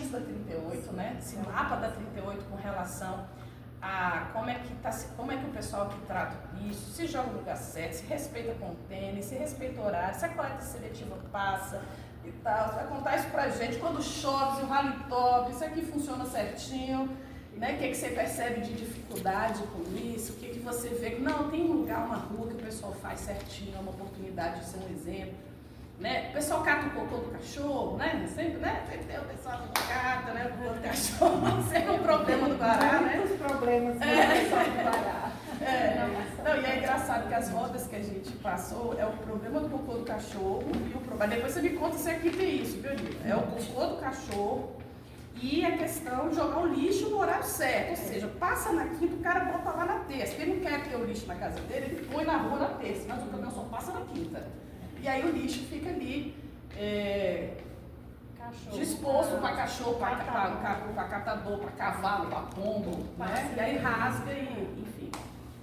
diretrizes da 38, né? Esse mapa da 38 com relação a como é que o pessoal que trata isso, se joga no lugar certo, se respeita com o tênis, se respeita o horário, se a coleta seletiva passa e tal. Você vai contar isso pra gente, quando chove, se o rally top, isso aqui funciona certinho, né? O que você percebe de dificuldade com isso, o que você vê que não, tem um lugar, uma rua que o pessoal faz certinho, é uma oportunidade de ser um exemplo. Né? O pessoal cata o cocô do cachorro, né? Sempre, né? Sempre tem o pessoal que cata, né? O cocô do cachorro, sempre é um problema do Guará, né? Muitos problemas com o pessoal do Guará. Não, e é engraçado que as rodas que a gente passou é o problema do cocô do cachorro e o problema. Depois você me conta se aqui tem isso, viu, Nina? É o cocô do cachorro e a questão de jogar o lixo no horário certo. Ou seja, passa na quinta, o cara bota lá na terça. Ele não quer ter o lixo na casa dele, ele põe na rua na terça, mas o caminhão só passa na quinta. E aí o lixo fica ali disposto para cachorro, para catador, para cavalo, para pombo, né? E aí rasga e enfim.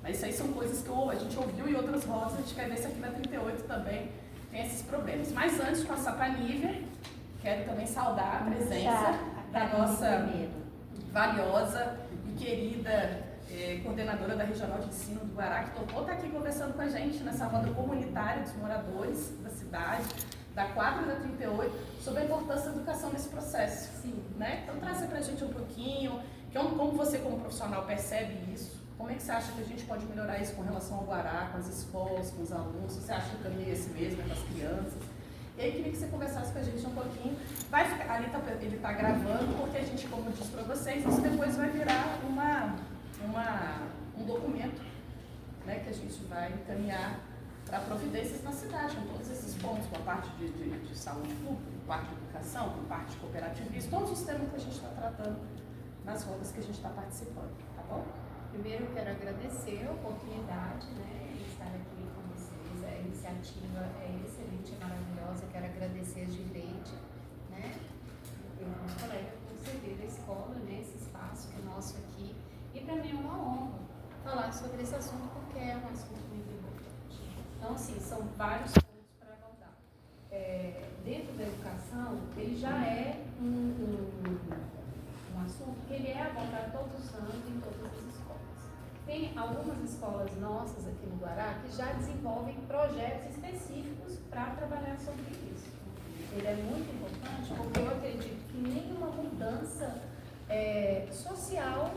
Mas isso aí são coisas que a gente ouviu em outras rodas, a gente quer ver se aqui na 38 também tem esses problemas. Mas antes de passar para a Nívia, quero também saudar a presença da nossa valiosa e querida coordenadora da Regional de Ensino do Guará, que topou estar aqui conversando com a gente nessa roda comunitária dos moradores da cidade, da 4 e da 38, sobre a importância da educação nesse processo. Sim. Né? Então, trazer para a gente um pouquinho, como você como profissional percebe isso, como é que você acha que a gente pode melhorar isso com relação ao Guará, com as escolas, com os alunos, você acha que o caminho é esse mesmo, é com as crianças? E aí, queria que você conversasse com a gente um pouquinho. Vai ficar, ele está gravando, porque a gente, como eu disse para vocês, isso depois vai virar um documento, né, que a gente vai encaminhar para providências na cidade, com todos esses pontos, com a parte de saúde pública, com a parte de educação, com a parte de cooperativismo, todos os temas que a gente está tratando nas rodas que a gente está participando, tá bom? Primeiro, eu quero agradecer a oportunidade, né, de estar aqui com vocês. A iniciativa é excelente, é maravilhosa. Eu quero agradecer a Gileide, né, meu colega conselheiro da escola, né, esse espaço que é nosso aqui. E para mim é uma honra falar sobre esse assunto, porque é um assunto muito importante. Então, assim, são vários pontos para abordar. Dentro da educação, ele já é um assunto que ele é abordado todos os anos em todas as escolas. Tem algumas escolas nossas aqui no Guará que já desenvolvem projetos específicos para trabalhar sobre isso. Ele é muito importante porque eu acredito que nenhuma mudança social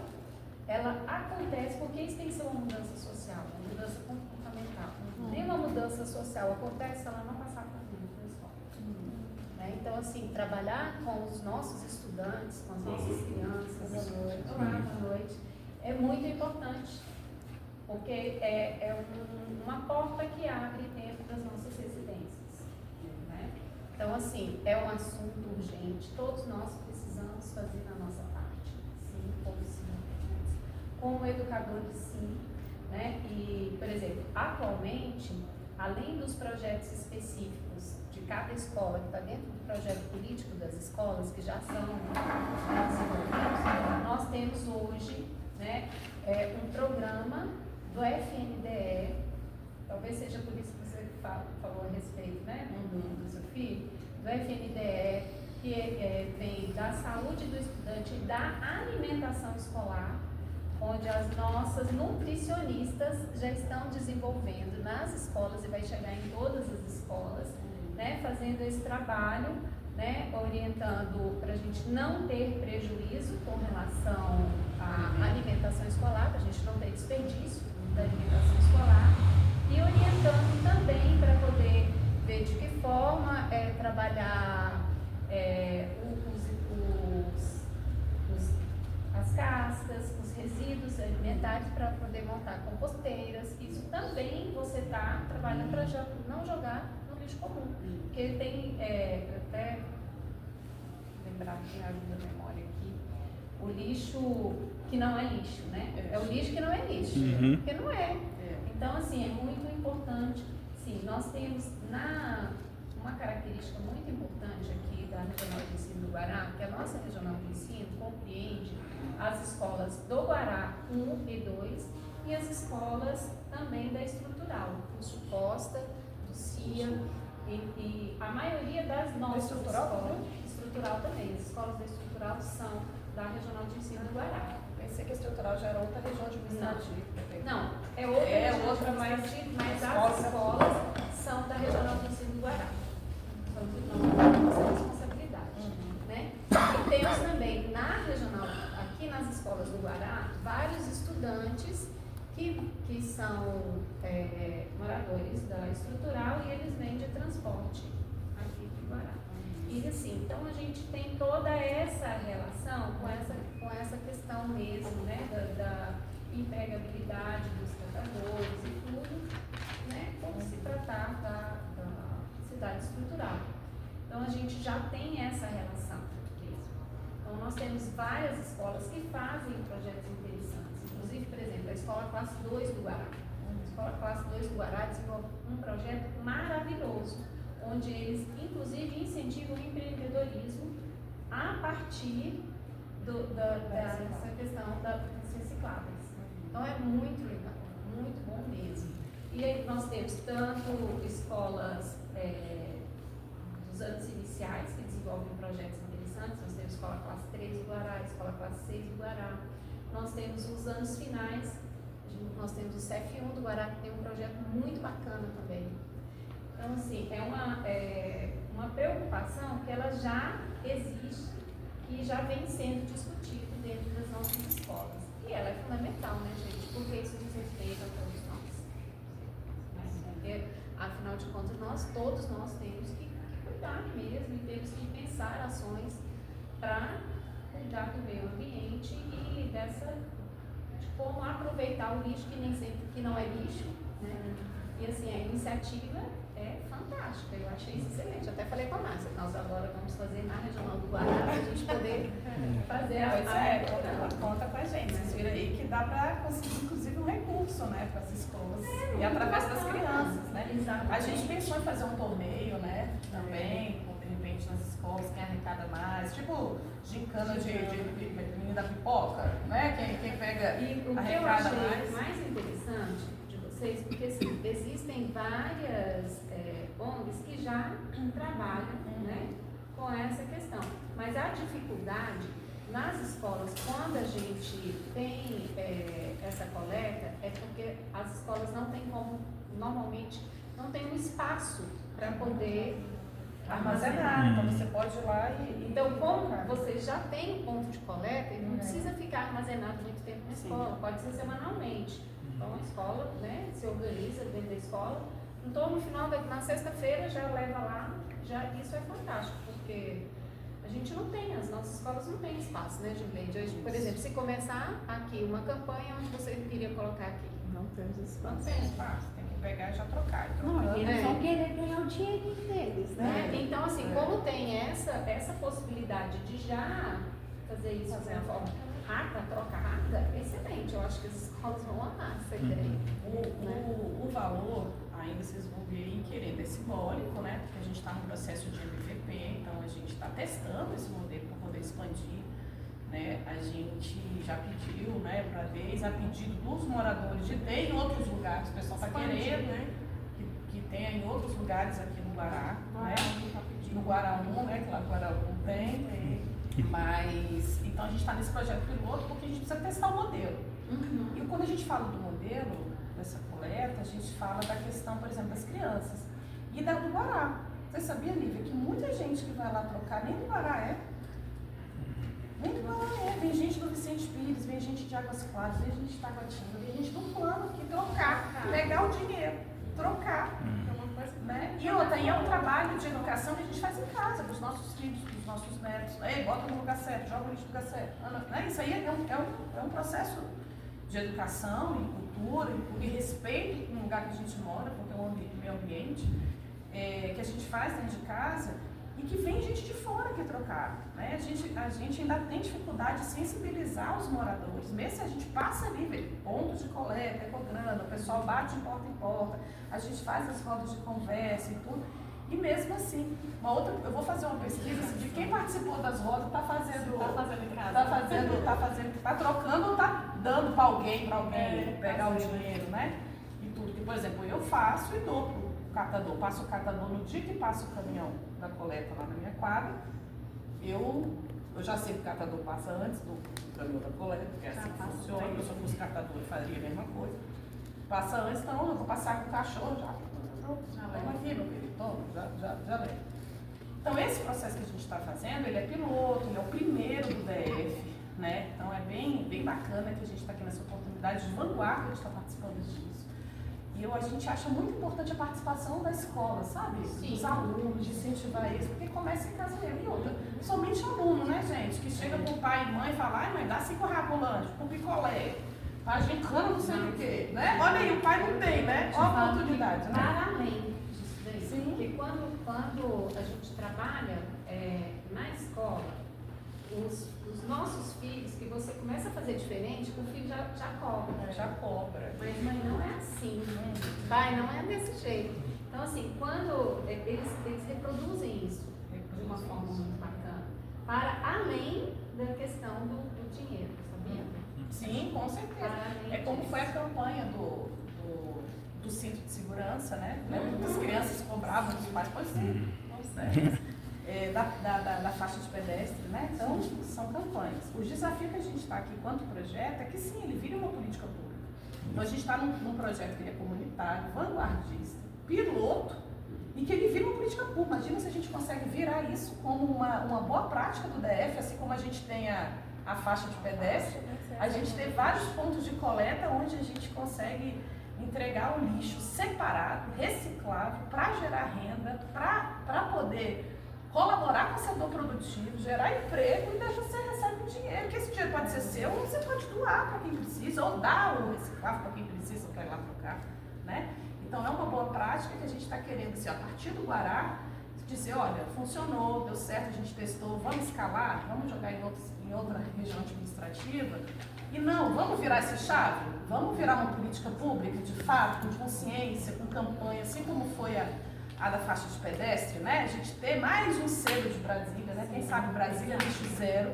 ela acontece porque isso tem que ser uma mudança social, uma mudança comportamental. Nenhuma mudança social acontece se ela não passar por dentro da escola. Então, assim, trabalhar com os nossos estudantes, com as nossas crianças, boa noite, é muito importante, porque é uma porta que abre dentro das nossas residências. Né? Então, assim, é um assunto urgente, todos nós precisamos fazer a nossa parte, sim, como educadores, sim, né? E, por exemplo, atualmente, além dos projetos específicos de cada escola, que está dentro do projeto político das escolas, que já são desenvolvidos, nós temos hoje, né, um programa do FNDE, talvez seja por isso que você falou a respeito, né, do seu filho, do FNDE, que vem da saúde do estudante e da alimentação escolar, onde as nossas nutricionistas já estão desenvolvendo nas escolas e vai chegar em todas as escolas, né, fazendo esse trabalho, né, orientando para a gente não ter prejuízo com relação à alimentação escolar, para a gente não ter desperdício da alimentação escolar, e orientando também para poder ver de que forma trabalhar as cascas, os resíduos alimentares para poder montar composteiras. Isso também você está trabalhando para não jogar no lixo comum. Porque ele tem, até lembrar que ajuda a memória aqui, o lixo que não é lixo, né? É o lixo que não é lixo, porque não é. Então, assim, é muito importante. Sim, nós temos uma característica muito importante aqui da Regional de Ensino do Guará, que a nossa Regional de Ensino compreende as escolas do Guará 1 e 2 e as escolas também da Estrutural, do Suposta, do CIA e a maioria das nossas escolas, Estrutural também, as escolas da Estrutural são da Regional de Ensino do Guará. Pensei que a estrutural já era outra região administrativa. Não, é outra, mas as escolas são da Regional de Ensino do Guará. São de nossa responsabilidade. Né? E temos também na regional, aqui nas escolas do Guará, vários estudantes que são moradores da estrutural e eles vêm de transporte aqui do Guará. E assim, então a gente tem toda essa relação com essa questão mesmo, né, da empregabilidade dos catadores e tudo, né, como se tratar da cidade estrutural. Então a gente já tem essa relação mesmo. Então nós temos várias escolas que fazem projetos interessantes. Inclusive, por exemplo, a Escola Classe 2 do Guará. A Escola Classe 2 do Guará desenvolve um projeto maravilhoso, onde eles, inclusive, incentivam o empreendedorismo a partir dessa questão das recicláveis. Então, é muito legal, muito bom mesmo. E aí nós temos tanto escolas dos anos iniciais, que desenvolvem projetos interessantes, nós temos a Escola Classe 3 do Guará, a Escola Classe 6 do Guará. Nós temos os anos finais, nós temos o CF1 do Guará, que tem um projeto muito bacana também. Então, assim, é uma preocupação que ela já existe e já vem sendo discutida dentro das nossas escolas. E ela é fundamental, né, gente? Porque isso diz respeito a todos nós. Né? Porque, afinal de contas, todos nós temos que cuidar mesmo e temos que pensar ações para cuidar do meio ambiente e de como aproveitar o lixo, que nem sempre que não é lixo, né? E assim, a iniciativa é fantástica, eu achei isso excelente. Até falei com a Márcia, nós agora vamos fazer na Regional do Guará para a gente poder fazer conta com a gente. Vocês viram aí que dá para conseguir, inclusive, um recurso, né, para as escolas e através das crianças, né? Exatamente. A gente pensou em fazer um torneio, né, também, de repente nas escolas, quem arrecada mais, tipo gincana de menino da pipoca, né? Quem pega e o que eu arrecada achei mais interessante de vocês, porque assim, existem várias ONGs que já trabalham, né, com essa questão, mas a dificuldade nas escolas, quando a gente tem essa coleta, é porque as escolas não têm como, normalmente, não tem um espaço para poder armazenar. Então você pode ir lá e então, como você já tem um ponto de coleta, ele não precisa ficar armazenado muito tempo na escola, pode ser semanalmente. Então a escola, né, se organiza dentro da escola, então no final, na sexta-feira já leva lá, isso é fantástico, porque a gente não tem, as nossas escolas não têm espaço, né, Gilberto? Por exemplo, se começar aqui uma campanha, onde você iria colocar aqui? Não temos espaço. não tem espaço, tem que pegar e já trocar. Não, eles vão querer ganhar o dinheirinho deles, né? Então, assim, como tem essa possibilidade de já fazer isso de uma forma rápida, troca rápida, excelente. Eu acho que as escolas vão amar essa ideia. O valor, ainda vocês vão ver em querer simbólico, né? Porque a gente está no processo de MVP, então a gente está testando esse modelo para poder expandir. Né? A gente já pediu, né, para ver, a pedido dos moradores de ter em outros lugares, o pessoal está querendo, né, que tenha em outros lugares aqui no Guará, né? No Guaraú, né, que lá no Guaraú tem, mas então a gente está nesse projeto piloto porque a gente precisa testar o modelo. E quando a gente fala do modelo, dessa coleta, a gente fala da questão, por exemplo, das crianças e da do Guará. Você sabia, Lívia, que muita gente que vai lá trocar nem do Guará muito bom, vem gente do Vicente Pires, vem gente de Águas Claras, vem gente de Taguatinga, vem gente do plano aqui trocar, pegar o dinheiro, trocar. Né? E outra, é um trabalho de educação que a gente faz em casa, dos nossos filhos, dos nossos netos. Ei, bota no lugar certo, joga o lixo no lugar certo. Né? Isso aí é um processo de educação e cultura e respeito no lugar que a gente mora, porque é um meio ambiente, que a gente faz dentro de casa. E que vem gente de fora que trocar, né? A gente ainda tem dificuldade de sensibilizar os moradores, mesmo se a gente passa ali, vê pontos de coleta, ecograma, o pessoal bate de porta em porta, a gente faz as rodas de conversa e tudo, e mesmo assim, eu vou fazer uma pesquisa de quem participou das rodas, está fazendo em casa, está trocando ou está dando para alguém pegar o dinheiro, né? E tudo, que, por exemplo, eu faço e dou pro catador, passo o catador no dia que passa o caminhão da coleta lá na minha quadra, eu Eu já sei que o catador passa antes do caminhão da coleta, porque é assim que funciona. Eu se eu fosse catador, eu faria a mesma coisa. Passa antes, então eu vou passar com o cachorro já. Toma aqui, meu filho, toma, já leva. Então esse processo que a gente está fazendo, ele é piloto, ele é o primeiro do DF, né? Então é bem bacana que a gente está aqui nessa oportunidade de vanguarda de estar participando disso. E a gente acha muito importante a participação da escola, sabe? Sim. Dos alunos, de incentivar eles, porque começa em casa mesmo. E outra, somente aluno, né, gente? Que chega com o pai e mãe e fala, ai mãe, dá 5 rabulante, com picolé, a gincana não sei o quê, né? Olha aí, o pai não tem, né? Olha a oportunidade, né? Para além disso daí. Sim. Porque quando a gente trabalha na escola, os nossos filhos, que você começa a fazer diferente, o filho já cobra. Já cobra. Mas mãe, não é assim, né? Pai, não é desse jeito. Então, assim, quando eles reproduzem isso de uma forma muito bacana, para além da questão do dinheiro, sabia? Sim, com certeza. É como foi a campanha do cinto de segurança, né? Muitas crianças cobravam dos pais, pois sim, da faixa de pedestre, né? Então, são campanhas. O desafio que a gente está aqui enquanto projeto é que sim, ele vira uma política pública. Então, a gente está num projeto que ele é comunitário, vanguardista, piloto, e que ele vira uma política pública. Imagina se a gente consegue virar isso como uma boa prática do DF, assim como a gente tem a faixa de pedestre, a gente tem vários pontos de coleta onde a gente consegue entregar o lixo separado, reciclável, para gerar renda, para poder colaborar com o setor produtivo, gerar emprego e daí você recebe o dinheiro, que esse dinheiro pode ser seu ou você pode doar para quem precisa, ou dar o reciclável para quem precisa para ir lá trocar, né? Então é uma boa prática que a gente está querendo, assim, a partir do Guará, dizer, olha, funcionou, deu certo, a gente testou, vamos escalar, vamos jogar em outra região administrativa, e não, vamos virar essa chave, vamos virar uma política pública, de fato, com consciência, com campanha, assim como foi a da faixa de pedestre, né? A gente ter mais um selo de Brasília, né? Quem sabe Brasília lixo zero,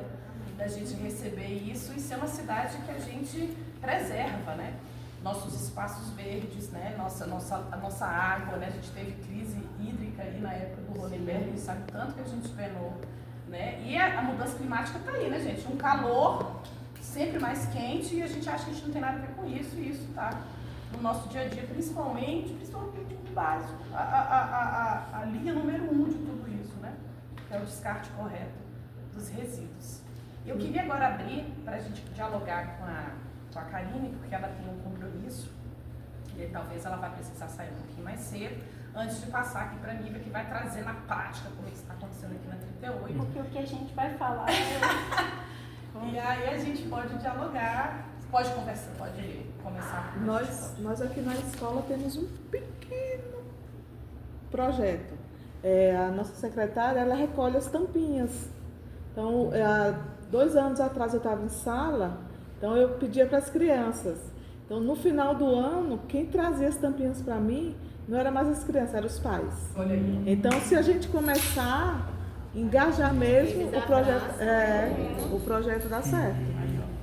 da gente receber isso e ser uma cidade que a gente preserva, né? Nossos espaços verdes, né? A nossa água, né? A gente teve crise hídrica aí na época do Rolenberg, a gente sabe tanto que a gente penou, né? E a mudança climática tá aí, né, gente? Um calor sempre mais quente e a gente acha que a gente não tem nada a ver com isso, e isso tá no nosso dia a dia, principalmente o básico, a linha número 1 de tudo isso, né? Que é o descarte correto dos resíduos. Eu queria agora abrir para a gente dialogar com a Karine, porque ela tem um compromisso e aí, talvez ela vá precisar sair um pouquinho mais cedo, antes de passar aqui para a Nívia, que vai trazer na prática como isso está acontecendo aqui na 38. Porque o que a gente vai falar E aí a gente pode dialogar, pode conversar, pode começar. Nós aqui na escola temos um pequeno projeto. A nossa secretária, ela recolhe as tampinhas. Então, há 2 anos atrás eu estava em sala, então eu pedia para as crianças. Então, no final do ano, quem trazia as tampinhas para mim não era mais as crianças, eram os pais. Olha aí. Então, se a gente começar a engajar mesmo, o projeto dá certo.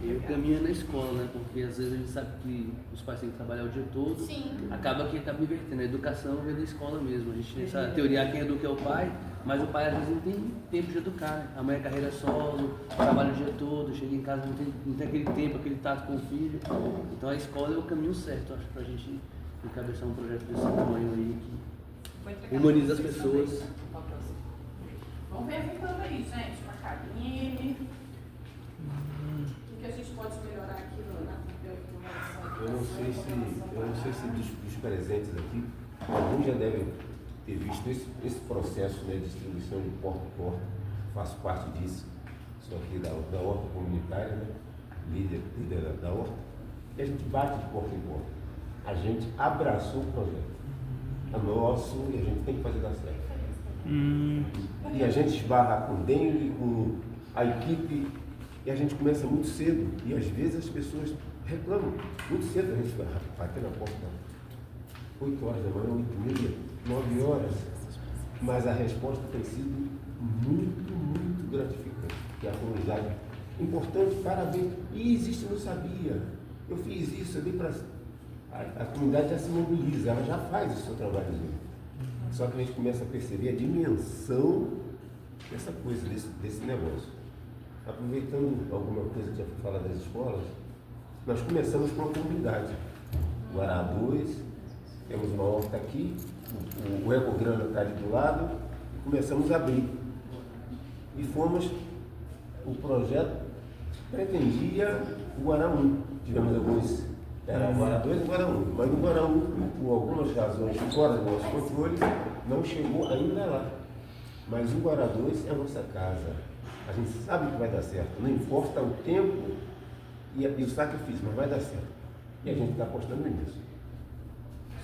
Eu caminho na escola, né? Porque às vezes a gente sabe que os pais têm que trabalhar o dia todo. Sim. Acaba que acaba invertendo. A educação vem da escola mesmo. A gente tem essa teoria, quem educa é o pai, mas o pai às vezes não tem tempo de educar, né? A mãe é carreira solo, trabalha o dia todo, chega em casa, não tem aquele tempo, aquele tato com o filho. Então a escola é o caminho certo, acho, pra gente encabeçar um projeto desse tamanho aí que humaniza as pessoas. Vamos ver ficando aí, gente, com a Karine. O que a gente pode melhorar aqui Eu não sei se dos presentes aqui, alguns já devem ter visto esse processo, né, de distribuição de porta a porta. Faço parte disso, sou aqui da horta comunitária, né, líder da horta, e a gente bate de porta em porta. A gente abraçou o projeto. É nosso e a gente tem que fazer dar certo. E a gente esbarra com o Dengue, com a equipe, e a gente começa muito cedo, e às vezes as pessoas reclamam. Muito cedo a gente vai bater na porta, 8 horas da manhã, 8h30, 9 horas. Mas a resposta tem sido muito gratificante. Que a comunidade, importante, parabéns. E existe, não sabia. Eu fiz isso, eu dei para. A comunidade já se mobiliza, ela já faz o seu trabalhozinho. Só que a gente começa a perceber a dimensão dessa coisa, desse negócio. aproveitando alguma coisa que já foi falada das escolas, nós começamos com a comunidade. Guará 2, temos uma horta aqui, o Ecograna está ali do lado, e começamos a abrir. E fomos, o projeto pretendia o Guará 1. Tivemos alguns, era o Guará 2 e o Guará 1, mas o Guará 1, por algumas razões fora do nosso controle, não chegou ainda lá. Mas o Guará 2 é a nossa casa. A gente sabe que vai dar certo, não importa o tempo e o sacrifício, mas vai dar certo. E a gente está apostando nisso.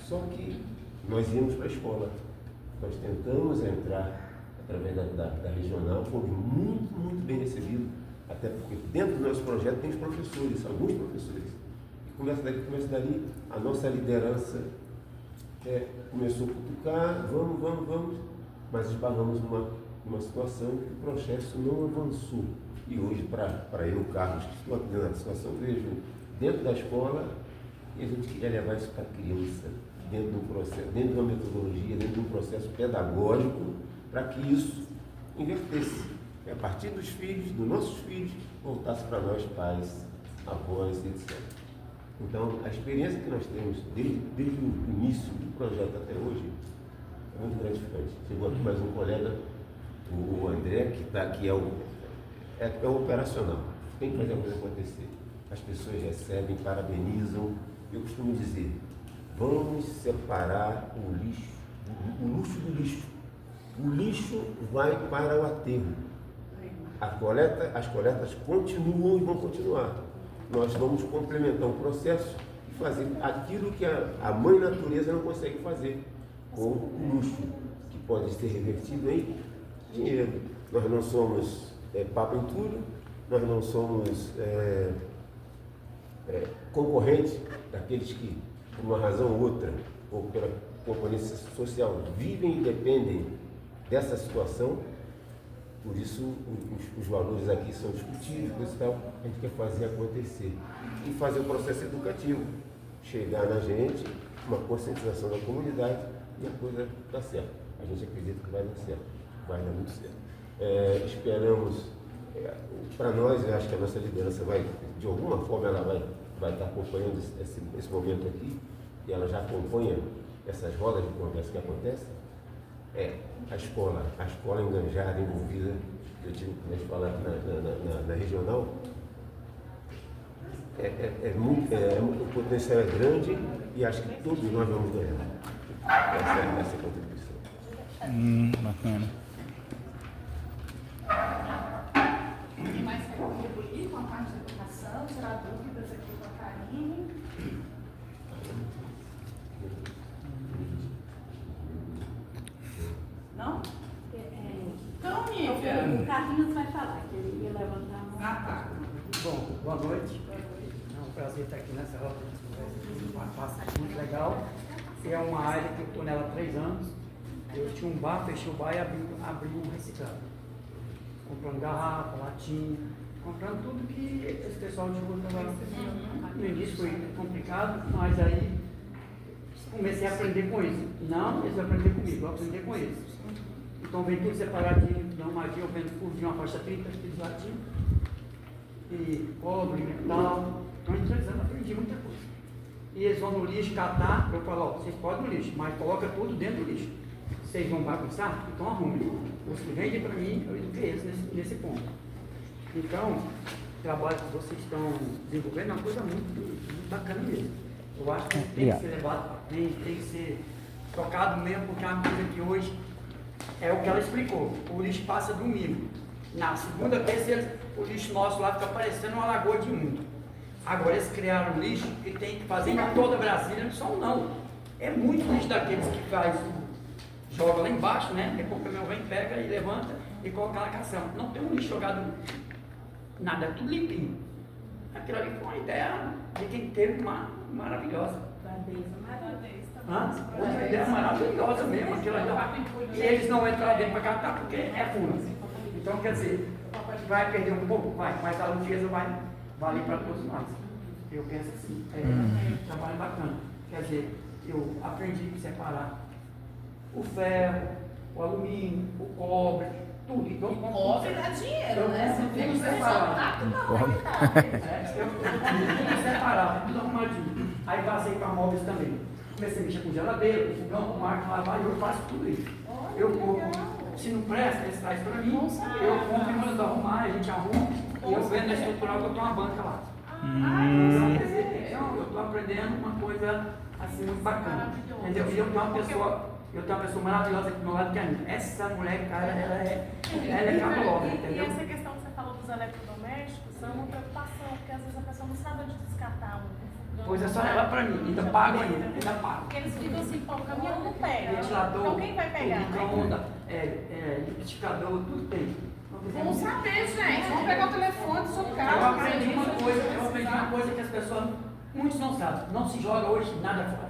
Só que nós íamos para a escola. Nós tentamos entrar através da regional, fomos muito bem recebidos, até porque dentro do nosso projeto tem os professores, alguns professores. E começa dali, a nossa liderança começou a cutucar, vamos, mas esbarramos numa situação que o processo não avançou. E hoje, para eu, Carlos, que estou aqui na situação, vejo dentro da escola, e a gente queria levar isso para a criança, dentro de um processo, dentro de uma metodologia, dentro de um processo pedagógico, para que isso invertesse. Que a partir dos filhos, dos nossos filhos, voltasse para nós, pais, avós, etc. Então, a experiência que nós temos desde o início do projeto até hoje é muito gratificante. Chegou aqui mais um colega, o André, que é o operacional. Tem que fazer a coisa acontecer. As pessoas recebem, parabenizam. Eu costumo dizer, vamos separar o lixo, o luxo do lixo. O lixo vai para o aterro. As coletas continuam e vão continuar. Nós vamos complementar o processo e fazer aquilo que a mãe natureza não consegue fazer com o luxo, que pode ser revertido em dinheiro. Nós não somos papo em tudo, nós não somos concorrentes daqueles que, por uma razão ou outra, ou pela componência social, vivem e dependem dessa situação. Por isso, os valores aqui são discutidos, coisa e tal. A gente quer fazer acontecer e fazer o processo educativo, chegar na gente, uma conscientização da comunidade e a coisa dá certo. A gente acredita que vai dar certo, vai dar muito certo. Esperamos, para nós, eu acho que a nossa liderança vai, de alguma forma, ela vai estar acompanhando esse momento aqui, e ela já acompanha essas rodas de conversa que acontecem. A escola enganjada, envolvida, eu tive que falar na regional, o potencial é grande e acho que todos nós vamos ganhar. Essa é a contribuição. Bacana. Quem mais quer contribuir com a parte da educação, tirar dúvidas aqui com a Karine? Não? Então, Nívia. O Carlinhos vai falar, que ele ia levantar uma... Tá. Bom, boa noite. É um prazer estar aqui nessa roda de conversa. Uma pasta muito legal. É uma área que eu estou nela há 3 anos. Eu tinha um bar, fechei o bar e abri um reciclado. Comprando garrafa, latinha, comprando tudo que esse pessoal de rua estava fazendo. No início foi complicado, mas aí comecei a aprender com eles. Não, eles aprenderam comigo, eu aprendi com eles. Então vem tudo separadinho, não mais eu vendo por de uma faixa 30 de latinha. E cobre, metal. Então em 3 anos aprendi muita coisa. E eles vão no lixo catar, eu falo, vocês podem no lixo, mas coloca tudo dentro do lixo. Vocês vão bagunçar? Então arrumem. Os que vendem para mim, eu eduquei eles nesse ponto. Então, o trabalho que vocês estão desenvolvendo é uma coisa muito bacana mesmo. Eu acho que tem que ser levado para frente, tem que ser tocado mesmo, porque é uma coisa que hoje é o que ela explicou. O lixo passa domingo. Na segunda vez, o lixo nosso lá fica parecendo uma lagoa de imundo. Agora eles criaram um lixo que tem que fazer em toda Brasília, não só não. É muito lixo daqueles que joga lá embaixo, né? Depois o caminhão vem, pega e levanta e coloca na cação. Não tem um lixo jogado nada, é tudo limpinho. Aquilo ali foi uma ideia de quem teve uma maravilhosa. Uma ideia maravilhosa mesmo, aquilo ali. E eles não entram lá dentro para catar porque é fundo. Então, quer dizer, vai perder um pouco, mas a limpeza vai valer para todos nós. Eu penso assim, um trabalho bacana. Quer dizer, eu aprendi a separar o ferro, o alumínio, o cobre, tudo. Então, Pobre dá dinheiro, né? Você vê que você separado. tá tudo arrebentado. Eu separava, tudo arrumadinho. Aí passei para móveis também. Comecei a mexer com geladeira, com fogão, com máquina, lavar, e eu faço tudo isso. Eu compro, se não presta, eles trazem para mim, eu compro e mando arrumar, a gente arruma, e eu vendo a estrutural que eu tenho uma banca lá. Então, quer dizer, eu estou aprendendo uma coisa assim muito bacana. Entendeu? E eu tenho uma pessoa maravilhosa aqui do meu lado, que é a minha. Essa mulher, cara, ela é cabulosa, E entendeu? essa questão que você falou dos eletrodomésticos é uma preocupação, porque às vezes a pessoa não sabe onde descartar um fogão. Pois é só levar pra mim, ainda pago ainda pago. Porque eles ficam assim, pô, o caminhão não pega. Ventilador, Então quem vai pegar? micro-ondas, liquidificador, tudo tem. Vamos saber, gente. Vamos pegar o telefone do seu carro. Eu aprendi uma coisa que as pessoas, muitos não sabem. Não se joga hoje nada fora.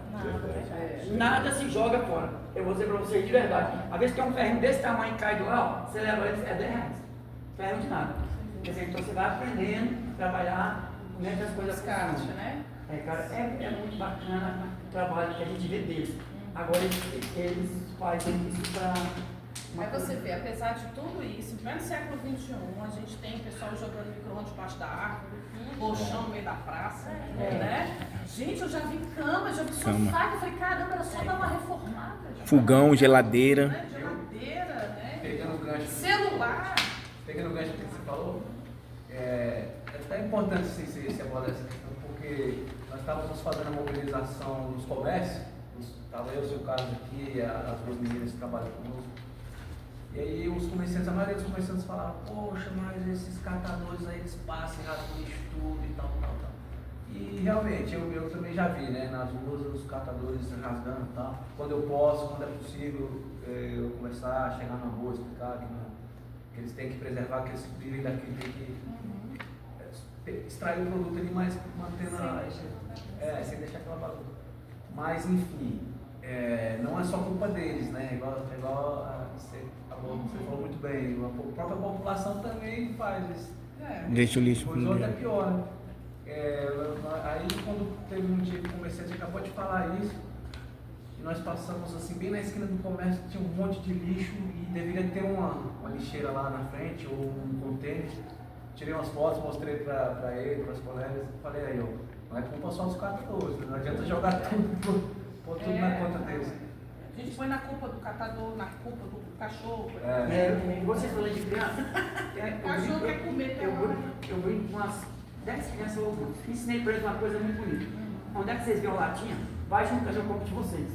Nada se joga fora. Eu vou dizer pra vocês de verdade. Às vezes tem um ferrinho desse tamanho que cai do ar, você leva ele, é 10 reais. Ferro de nada. Quer dizer, então você vai aprendendo a trabalhar, como é que as coisas Descarte, funcionam. né? Cara, é muito bacana o trabalho que a gente vê deles. Agora eles fazem isso para. Aí você vê, apesar de tudo isso, em pleno século XXI, a gente tem pessoal jogando micro-ondas debaixo da árvore, colchão no meio da praça, né? Gente, eu já vi cama, já vi sofá, que eu falei, caramba, era só dar uma reformada. Fogão, geladeira. Né? Geladeira, né? Pegando o gancho. Celular. Pegando o gancho que você falou, é até importante se abordar essa questão, porque nós estávamos fazendo a mobilização nos comércios, estava eu, o seu Carlos aqui, as duas meninas que trabalham conosco. E aí os comerciantes, a maioria dos comerciantes falavam, poxa, mas esses catadores aí, eles passam e rasgam lixo tudo e tal. E realmente, eu também já vi, né, nas ruas, os catadores rasgando e tal. Quando eu posso, quando é possível, eu conversar, chegar na rua, explicar que eles têm que preservar, que eles vivem daqui, tem que extrair o produto ali, mas mantendo sem deixar aquela bagunça. Mas, enfim, não é só culpa deles, né, igual você falou muito bem, a própria população também faz isso. Deixa o lixo. Pois outro é pior, né? Aí quando teve um dia que o comerciante acabou de falar isso, e nós passamos assim, bem na esquina do comércio, tinha um monte de lixo e deveria ter uma lixeira lá na frente, ou um container. Tirei umas fotos, mostrei para ele, para os colegas, falei aí, ó, não é culpa só dos catadores, não adianta jogar tudo, pôr tudo na conta deles. A gente põe na culpa do catador, na culpa do cachorro. Vocês falando de criança, Cachorro quer comer, eu brinco com umas 10 crianças, eu ensinei para eles uma coisa muito bonita. Onde é que vocês viram latinha? Vai junto que eu compro de vocês.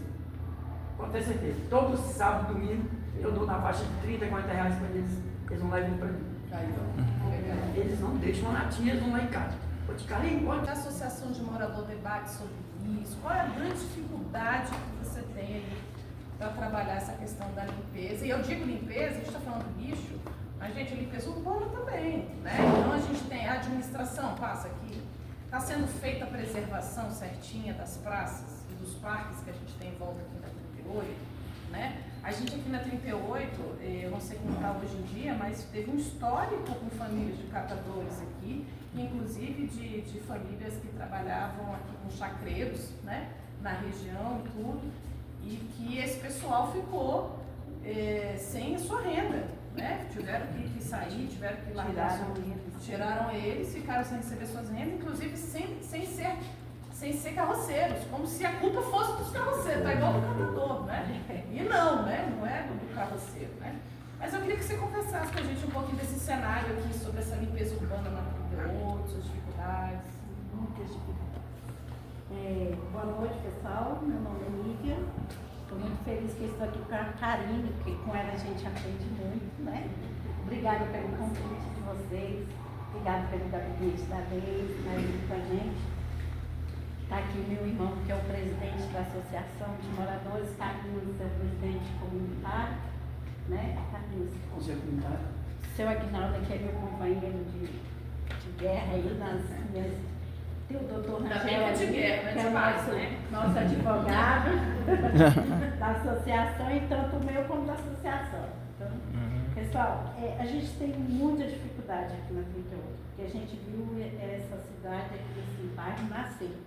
Pode ter certeza. Todo sábado e domingo eu dou na faixa de 30, 40 reais para eles. Eles vão lá e vão para mim. Eles não deixam uma latinha, eles vão lá em casa. Vou te carinho, pode. A Associação de Morador debate sobre isso. Qual é a grande dificuldade que você tem aí para trabalhar essa questão da limpeza? E eu digo limpeza, a gente está falando do lixo, mas, gente, a limpeza urbana também, né? Então, a gente tem a administração, passa aqui, está sendo feita a preservação certinha das praças e dos parques que a gente tem em volta aqui na 38, né? A gente aqui na 38, eu não sei como está hoje em dia, mas teve um histórico com famílias de catadores aqui, inclusive de famílias que trabalhavam aqui com chacreiros, né? Na região e tudo, e que esse pessoal ficou sem a sua renda, né? Tiveram que sair, tiveram que largar, tiraram eles, ficaram sem receber suas rendas, inclusive sem ser carroceiros, como se a culpa fosse dos carroceiros, tá igual do catador, né? E não, né? Não é do carroceiro, né? Mas eu queria que você conversasse com a gente um pouquinho desse cenário aqui sobre essa limpeza urbana na 38, suas dificuldades. Muitas dificuldades. Boa noite, pessoal. Meu nome é Lívia. Estou muito feliz que estou aqui com a Karine, porque com ela a gente aprende muito, né? Obrigada pelo convite de vocês. Obrigada pelo gabinete da vez, aí com a gente. Está aqui meu irmão, que é o presidente da Associação de Moradores, Carlinhos, é o presidente comunitário, né? Carlinhos. Conselho comunitário. Seu Aguinaldo, que é meu companheiro de guerra aí nas minhas. Tem o doutor Rangel, de guerra, que é de o paz, né? nosso advogado da associação, e tanto o meu como da associação. Então, pessoal, a gente tem muita dificuldade aqui na 38, porque a gente viu essa cidade aqui, esse bairro nascer.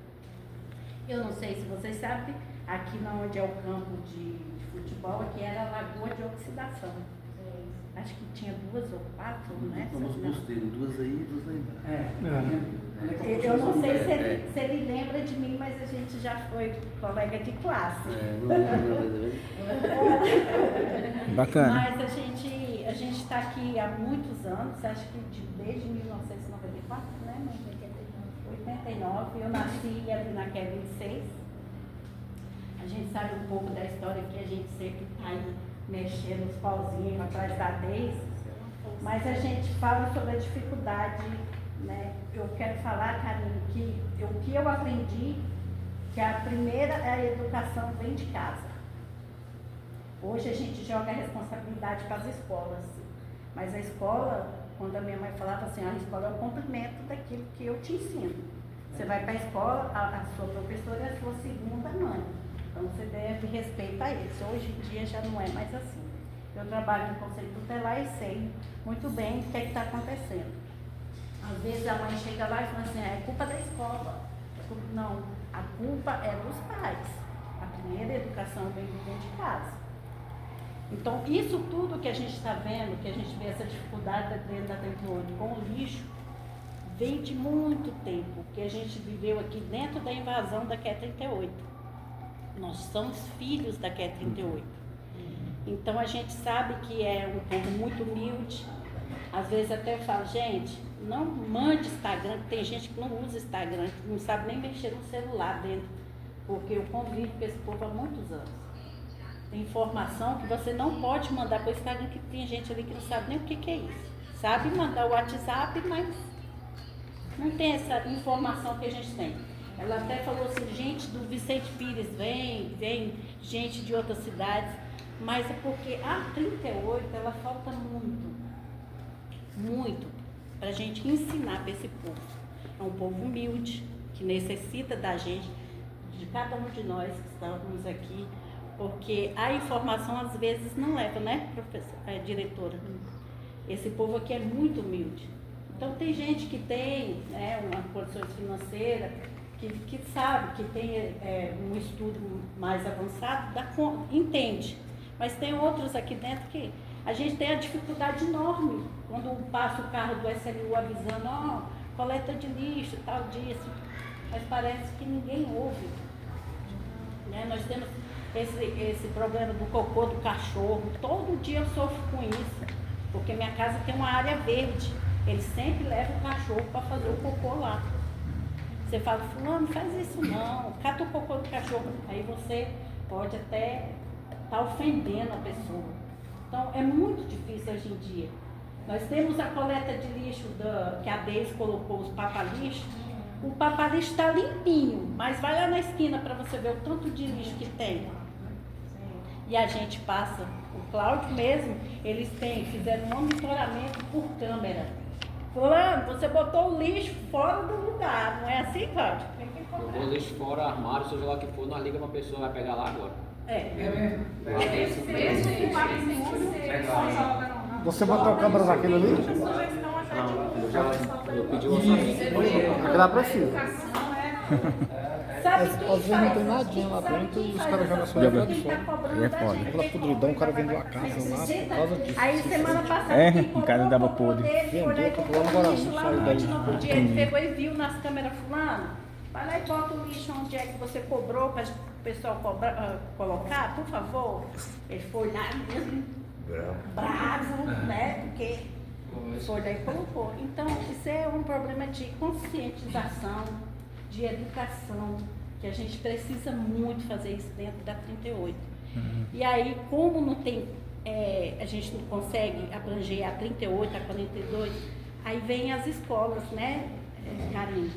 Eu não sei se vocês sabem, aqui onde é o campo de futebol, aqui era a lagoa de oxidação. acho que tinha 2 ou 4, né? Vamos posteiros, 2 aí e 2 lá embaixo. Eu não sei se ele lembra de mim, mas a gente já foi colega de classe. Bacana. Mas a gente está aqui há muitos anos, acho que desde 1994, né? 89, eu nasci ali na Quer 26. A gente sabe um pouco da história que a gente sempre está aí mexendo os pauzinhos atrás da Deise, mas a gente fala sobre a dificuldade, né? Eu quero falar, Karine, que o que eu aprendi, que a primeira é a educação vem de casa. Hoje a gente joga a responsabilidade para as escolas, mas a escola, quando a minha mãe falava assim, a escola é o complemento daquilo que eu te ensino. Você vai para a escola, a sua professora é a sua segunda mãe. Então você deve respeitar isso. Hoje em dia já não é mais assim. Eu trabalho no Conselho Tutelar e sei muito bem o que está acontecendo. Às vezes a mãe chega lá e fala assim, é culpa da escola. Não, a culpa é dos pais. A primeira educação vem de dentro de casa. Então, isso tudo que a gente está vendo, que a gente vê essa dificuldade dentro da 38 com o lixo, vem de muito tempo, que a gente viveu aqui dentro da invasão da QE 38. Nós somos filhos da QE 38. Então, a gente sabe que é um povo muito humilde. Às vezes até eu falo, gente, não mande Instagram, tem gente que não usa Instagram, que não sabe nem mexer no celular dentro, porque eu convivo com esse povo há muitos anos. Tem informação que você não pode mandar para o Instagram, que tem gente ali que não sabe nem o que é isso. Sabe mandar o WhatsApp, mas não tem essa informação que a gente tem. Ela até falou assim, gente do Vicente Pires vem gente de outras cidades, mas é porque a 38 ela falta muito para a gente ensinar para esse povo. É um povo humilde, que necessita da gente, de cada um de nós que estamos aqui, porque a informação às vezes não leva, né, professora, diretora? Esse povo aqui é muito humilde. Então tem gente que tem, né, uma condições financeiras, que sabe, que tem um estudo mais avançado, entende. Mas tem outros aqui dentro que a gente tem a dificuldade enorme quando passa o carro do SLU avisando, coleta de lixo, tal disso. Mas parece que ninguém ouve. Né? Nós temos esse problema do cocô do cachorro. Todo dia eu sofro com isso, porque minha casa tem uma área verde. Eles sempre levam o cachorro para fazer o cocô lá. Você fala, fulano, faz isso não, cata o cocô do cachorro. Aí você pode até estar ofendendo a pessoa. Então, é muito difícil hoje em dia. Nós temos a coleta de lixo que a Deise colocou, os papalixos. O papalixo está limpinho, mas vai lá na esquina para você ver o tanto de lixo que tem. E a gente passa, o Cláudio mesmo, eles fizeram um monitoramento por câmera. Fulano, você botou o lixo fora do lugar, não é assim, Cláudio? Botou o lixo fora, armário, seja lá o que for, nós liga para a pessoa, vai pegar lá agora. Você botou a câmera naquele ali? Não, eu pedi o orçamento. Aquilo lá precisa. Sabe Às vezes não tem nadinha lá dentro e os caras jogam só jogando fora. É foda. Aquela podridão, o cara vendeu a casa lá por causa disso. Aí semana passada em casa dava podre. Vendeu, comprou agora, não saiu daí. No dia ele pegou e viu nas câmeras, fulano, vai lá e bota o lixo onde é que você cobrou para o pessoal colocar, por favor. Ele foi lá mesmo, bravo, né, porque foi daí e colocou. Então, isso é um problema de conscientização, de educação, que a gente precisa muito fazer isso dentro da 38. E aí, como não tem, a gente não consegue abranger a 38, a 42, aí vem as escolas, né, Karine?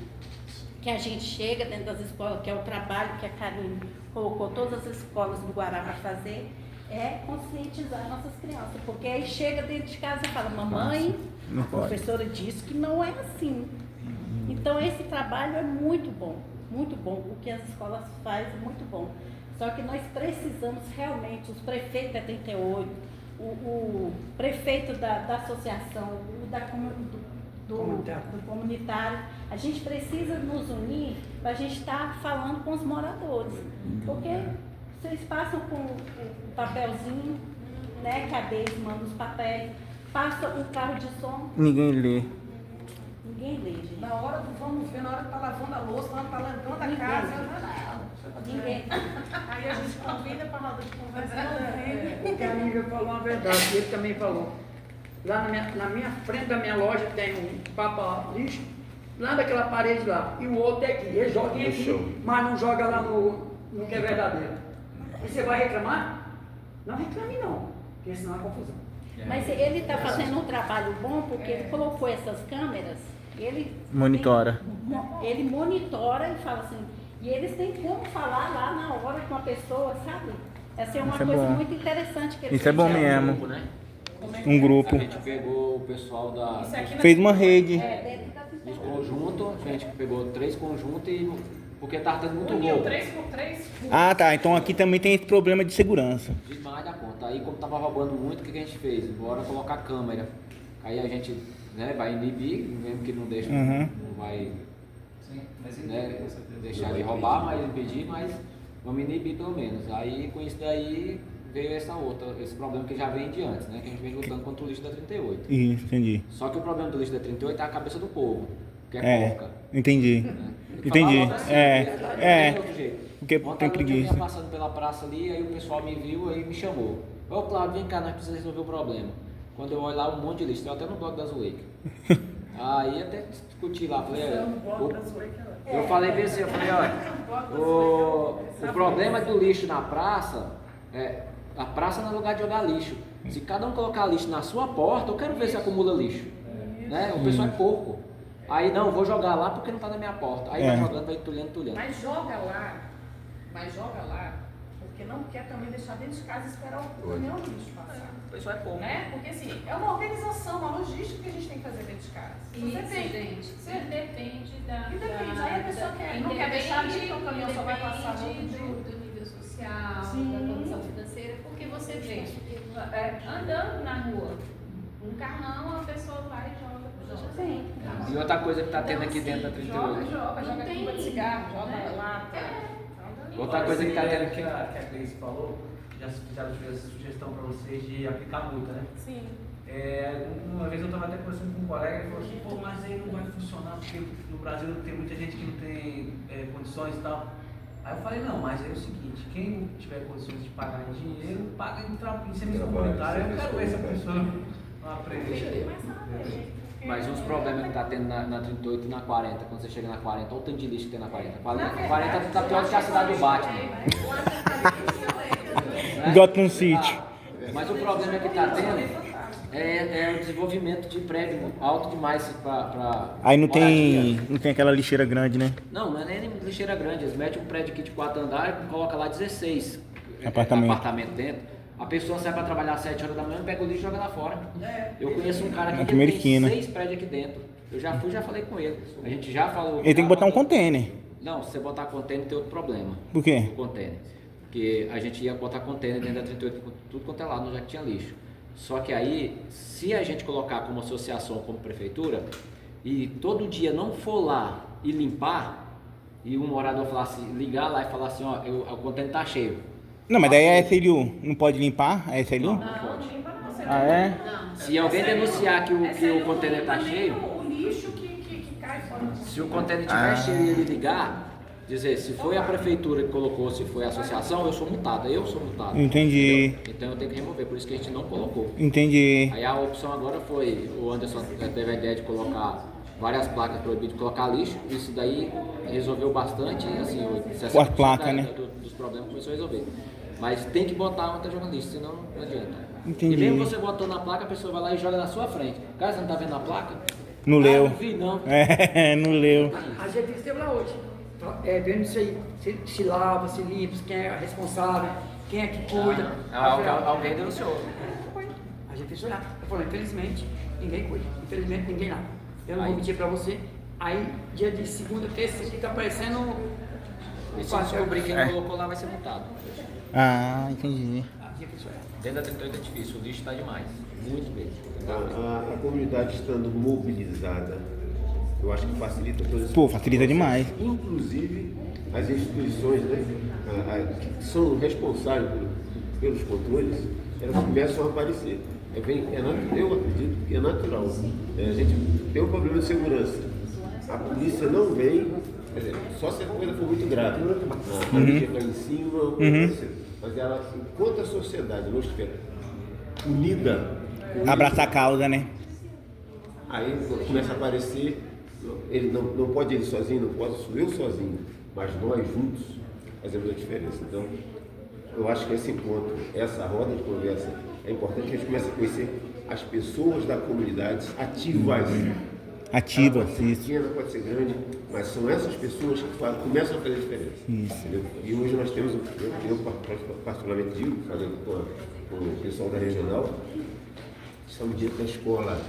Que a gente chega dentro das escolas, que é o trabalho que a Karine colocou todas as escolas do Guará para fazer, é conscientizar nossas crianças, porque aí chega dentro de casa e fala, mamãe, a professora disse que não é assim. Então esse trabalho é muito bom, o que as escolas fazem é muito bom. Só que nós precisamos realmente, os prefeitos da 38, o prefeito da associação, do comunitário, a gente precisa nos unir para a gente estar falando com os moradores. Porque vocês passam com o papelzinho, né, que a Deise manda os papéis, passa um carro de som, Ninguém lê. ninguém lê, gente. Na hora do vamos ver, na hora que tá lavando a louça, na hora que tá lavando a casa, Ninguém. Aí a gente convida para roda de conversa, não vem. Porque a amiga falou uma verdade, e ele também falou. Lá na minha frente da minha loja tem um papa-lixo, lá daquela parede lá, e o outro é aqui. Ele joga No aqui, chão. mas não joga lá no que é verdadeiro. E você vai reclamar? Não reclame não, porque senão é confusão. Mas ele está fazendo um trabalho bom porque ele colocou essas câmeras, ele Monitora. Ele monitora e fala assim, e eles têm como falar lá na hora com a pessoa, sabe? Essa é uma Isso é coisa bom. muito interessante que ele Isso é bom mesmo. grupo, né? Um grupo. A gente pegou o pessoal da Isso aqui Fez uma rede. dos conjuntos, a gente pegou 3 conjuntos e porque tava tendo muito uniu roubo. 3x3. Ah, tá. Então aqui também tem esse problema de segurança. Demais da conta. Aí como tava roubando muito, o que a gente fez? Bora colocar câmera. Aí a gente, né, vai inibir, mesmo que não deixe, Uhum. não vai, né, deixar ele roubar, mas impedir, mas vamos inibir pelo menos. Aí com isso daí veio esse problema que já vem de antes, né? Que a gente vem lutando contra o lixo da 38. Isso, entendi. Só que o problema do lixo da 38 é a cabeça do povo, que é É, porca. entendi. Né? Entendi. Falar logo assim, É, não tem outro jeito. porque Ontem tem à noite eu preguiça. vinha passando pela praça ali, aí o pessoal me viu e me chamou. Ô Cláudio, vem cá, nós precisamos resolver o problema. Quando eu olho lá, um monte de lixo, tem até no bloco da Zueika. Aí até discuti lá, falei, eu falei bem assim, eu falei, olha, o problema do lixo na praça, a praça não é lugar de jogar lixo. Se cada um colocar lixo na sua porta, eu quero ver se acumula lixo. Né? O pessoal é porco. Aí não, vou jogar lá porque não está na minha porta. Aí vai jogando, vai entulhando. Mas joga lá, porque não quer também deixar dentro de casa e esperar o caminhão do lixo passar. O pessoal é porco. Né? Porque assim, é uma organização, uma logística que a gente tem que fazer dentro de casa. Isso, gente. Depende da... Independe. Aí a pessoa não quer deixar de ir, o caminhão só vai passar no outro dia. do nível social, Sim. da condição financeira, porque você vê, andando na rua, um carrão, a pessoa vai e joga pro lixo. Sim. E outra coisa que está tendo aqui dentro da 38. Joga pipa de cigarro, joga lata. Outra coisa que está tendo aqui. Que a Cleice falou, já fizeram essa sugestão para vocês de aplicar multa, né? Sim. Uma vez eu estava até conversando com um colega e ele falou assim, pô, mas aí não vai funcionar porque no Brasil tem muita gente que não tem condições e tal. Aí eu falei, não, mas é o seguinte, quem não tiver condições de pagar em dinheiro, paga em serviço comunitário. Eu quero ver se a pessoa não aprende. Mas os problemas que está tendo na 38 e na 40, quando você chega na 40, olha o tanto de lixo que tem na 40. 40 está pior do que a cidade do Batman. Gotham City. Mas o problema que está tendo é o desenvolvimento de prédio alto demais para. Aí não tem aquela lixeira grande, né? Não é nem lixeira grande. Eles metem um prédio aqui de 4 andares e colocam lá 16 Apartamento dentro. A pessoa sai para trabalhar às 7 horas da manhã, pega o lixo e joga lá fora. Eu conheço um cara aqui que tem 6 prédios aqui dentro. Eu já falei com ele. A gente já falou. Ele tem que botar um container. Não, se você botar container tem outro problema. Por quê? O container. Porque a gente ia botar container dentro da 38, tudo quanto é lado, já que tinha lixo. Só que aí, se a gente colocar como associação, como prefeitura, e todo dia não for lá e limpar, e um morador falar assim, ligar lá e falar assim, ó, o container tá cheio. Não, mas daí a SLU não pode limpar? A SLU? Não pode. Ah, é? Se alguém denunciar que o container tá cheio, O lixo que cai fora. se o container estiver cheio e ele ligar, dizer, se foi a prefeitura que colocou, se foi a associação, eu sou multado. Entendi. Entendeu? Então eu tenho que remover, por isso que a gente não colocou. Entendi. Aí a opção agora foi, o Anderson teve a ideia de colocar várias placas proibidas de colocar lixo, isso daí resolveu bastante, assim, 60% Com as placas, né? dos problemas começou a resolver. Mas tem que botar onde tá jogando lixo, senão não adianta. Entendi. E mesmo você botou na placa, a pessoa vai lá e joga na sua frente. Cara, você não tá vendo a placa? Não leu. Não vi não. É, não leu. A gente esteve lá hoje, vendo isso aí, se lava, se limpa, quem é responsável, quem é que cuida. Alguém denunciou. A gente fez olhar. Eu falei, infelizmente, ninguém cuida. Infelizmente, ninguém nada. Eu não vou mentir pra você. Aí, dia de segunda, terça, fica aparecendo... E se descobrir quem colocou lá, vai ser multado. Ah, entendi. Dentro da 38 é difícil, o lixo está demais. Muito mesmo. A comunidade estando mobilizada, eu acho que facilita todas as Pô, facilita demais. Inclusive, as instituições, né, que são responsáveis pelos controles, elas começam a aparecer. Eu acredito que é natural. A gente tem um problema de segurança. A polícia não vem, quer dizer, só se a coisa for muito grave. A polícia cai em cima, mas ela, enquanto a sociedade não estiver unida, Abraçar a causa, né? aí começa a aparecer, ele não pode ele sozinho, não pode eu sozinho, mas nós juntos fazemos a diferença. Então, eu acho que esse encontro, essa roda de conversa, é importante que a gente comece a conhecer as pessoas da comunidade ativas. Ativa, pode ser isso. pequena, pode ser grande, mas são essas pessoas que começam a fazer a diferença. Isso. Entendeu? E hoje nós temos, eu particularmente digo, falando com o pessoal da regional, estamos dentro da escola.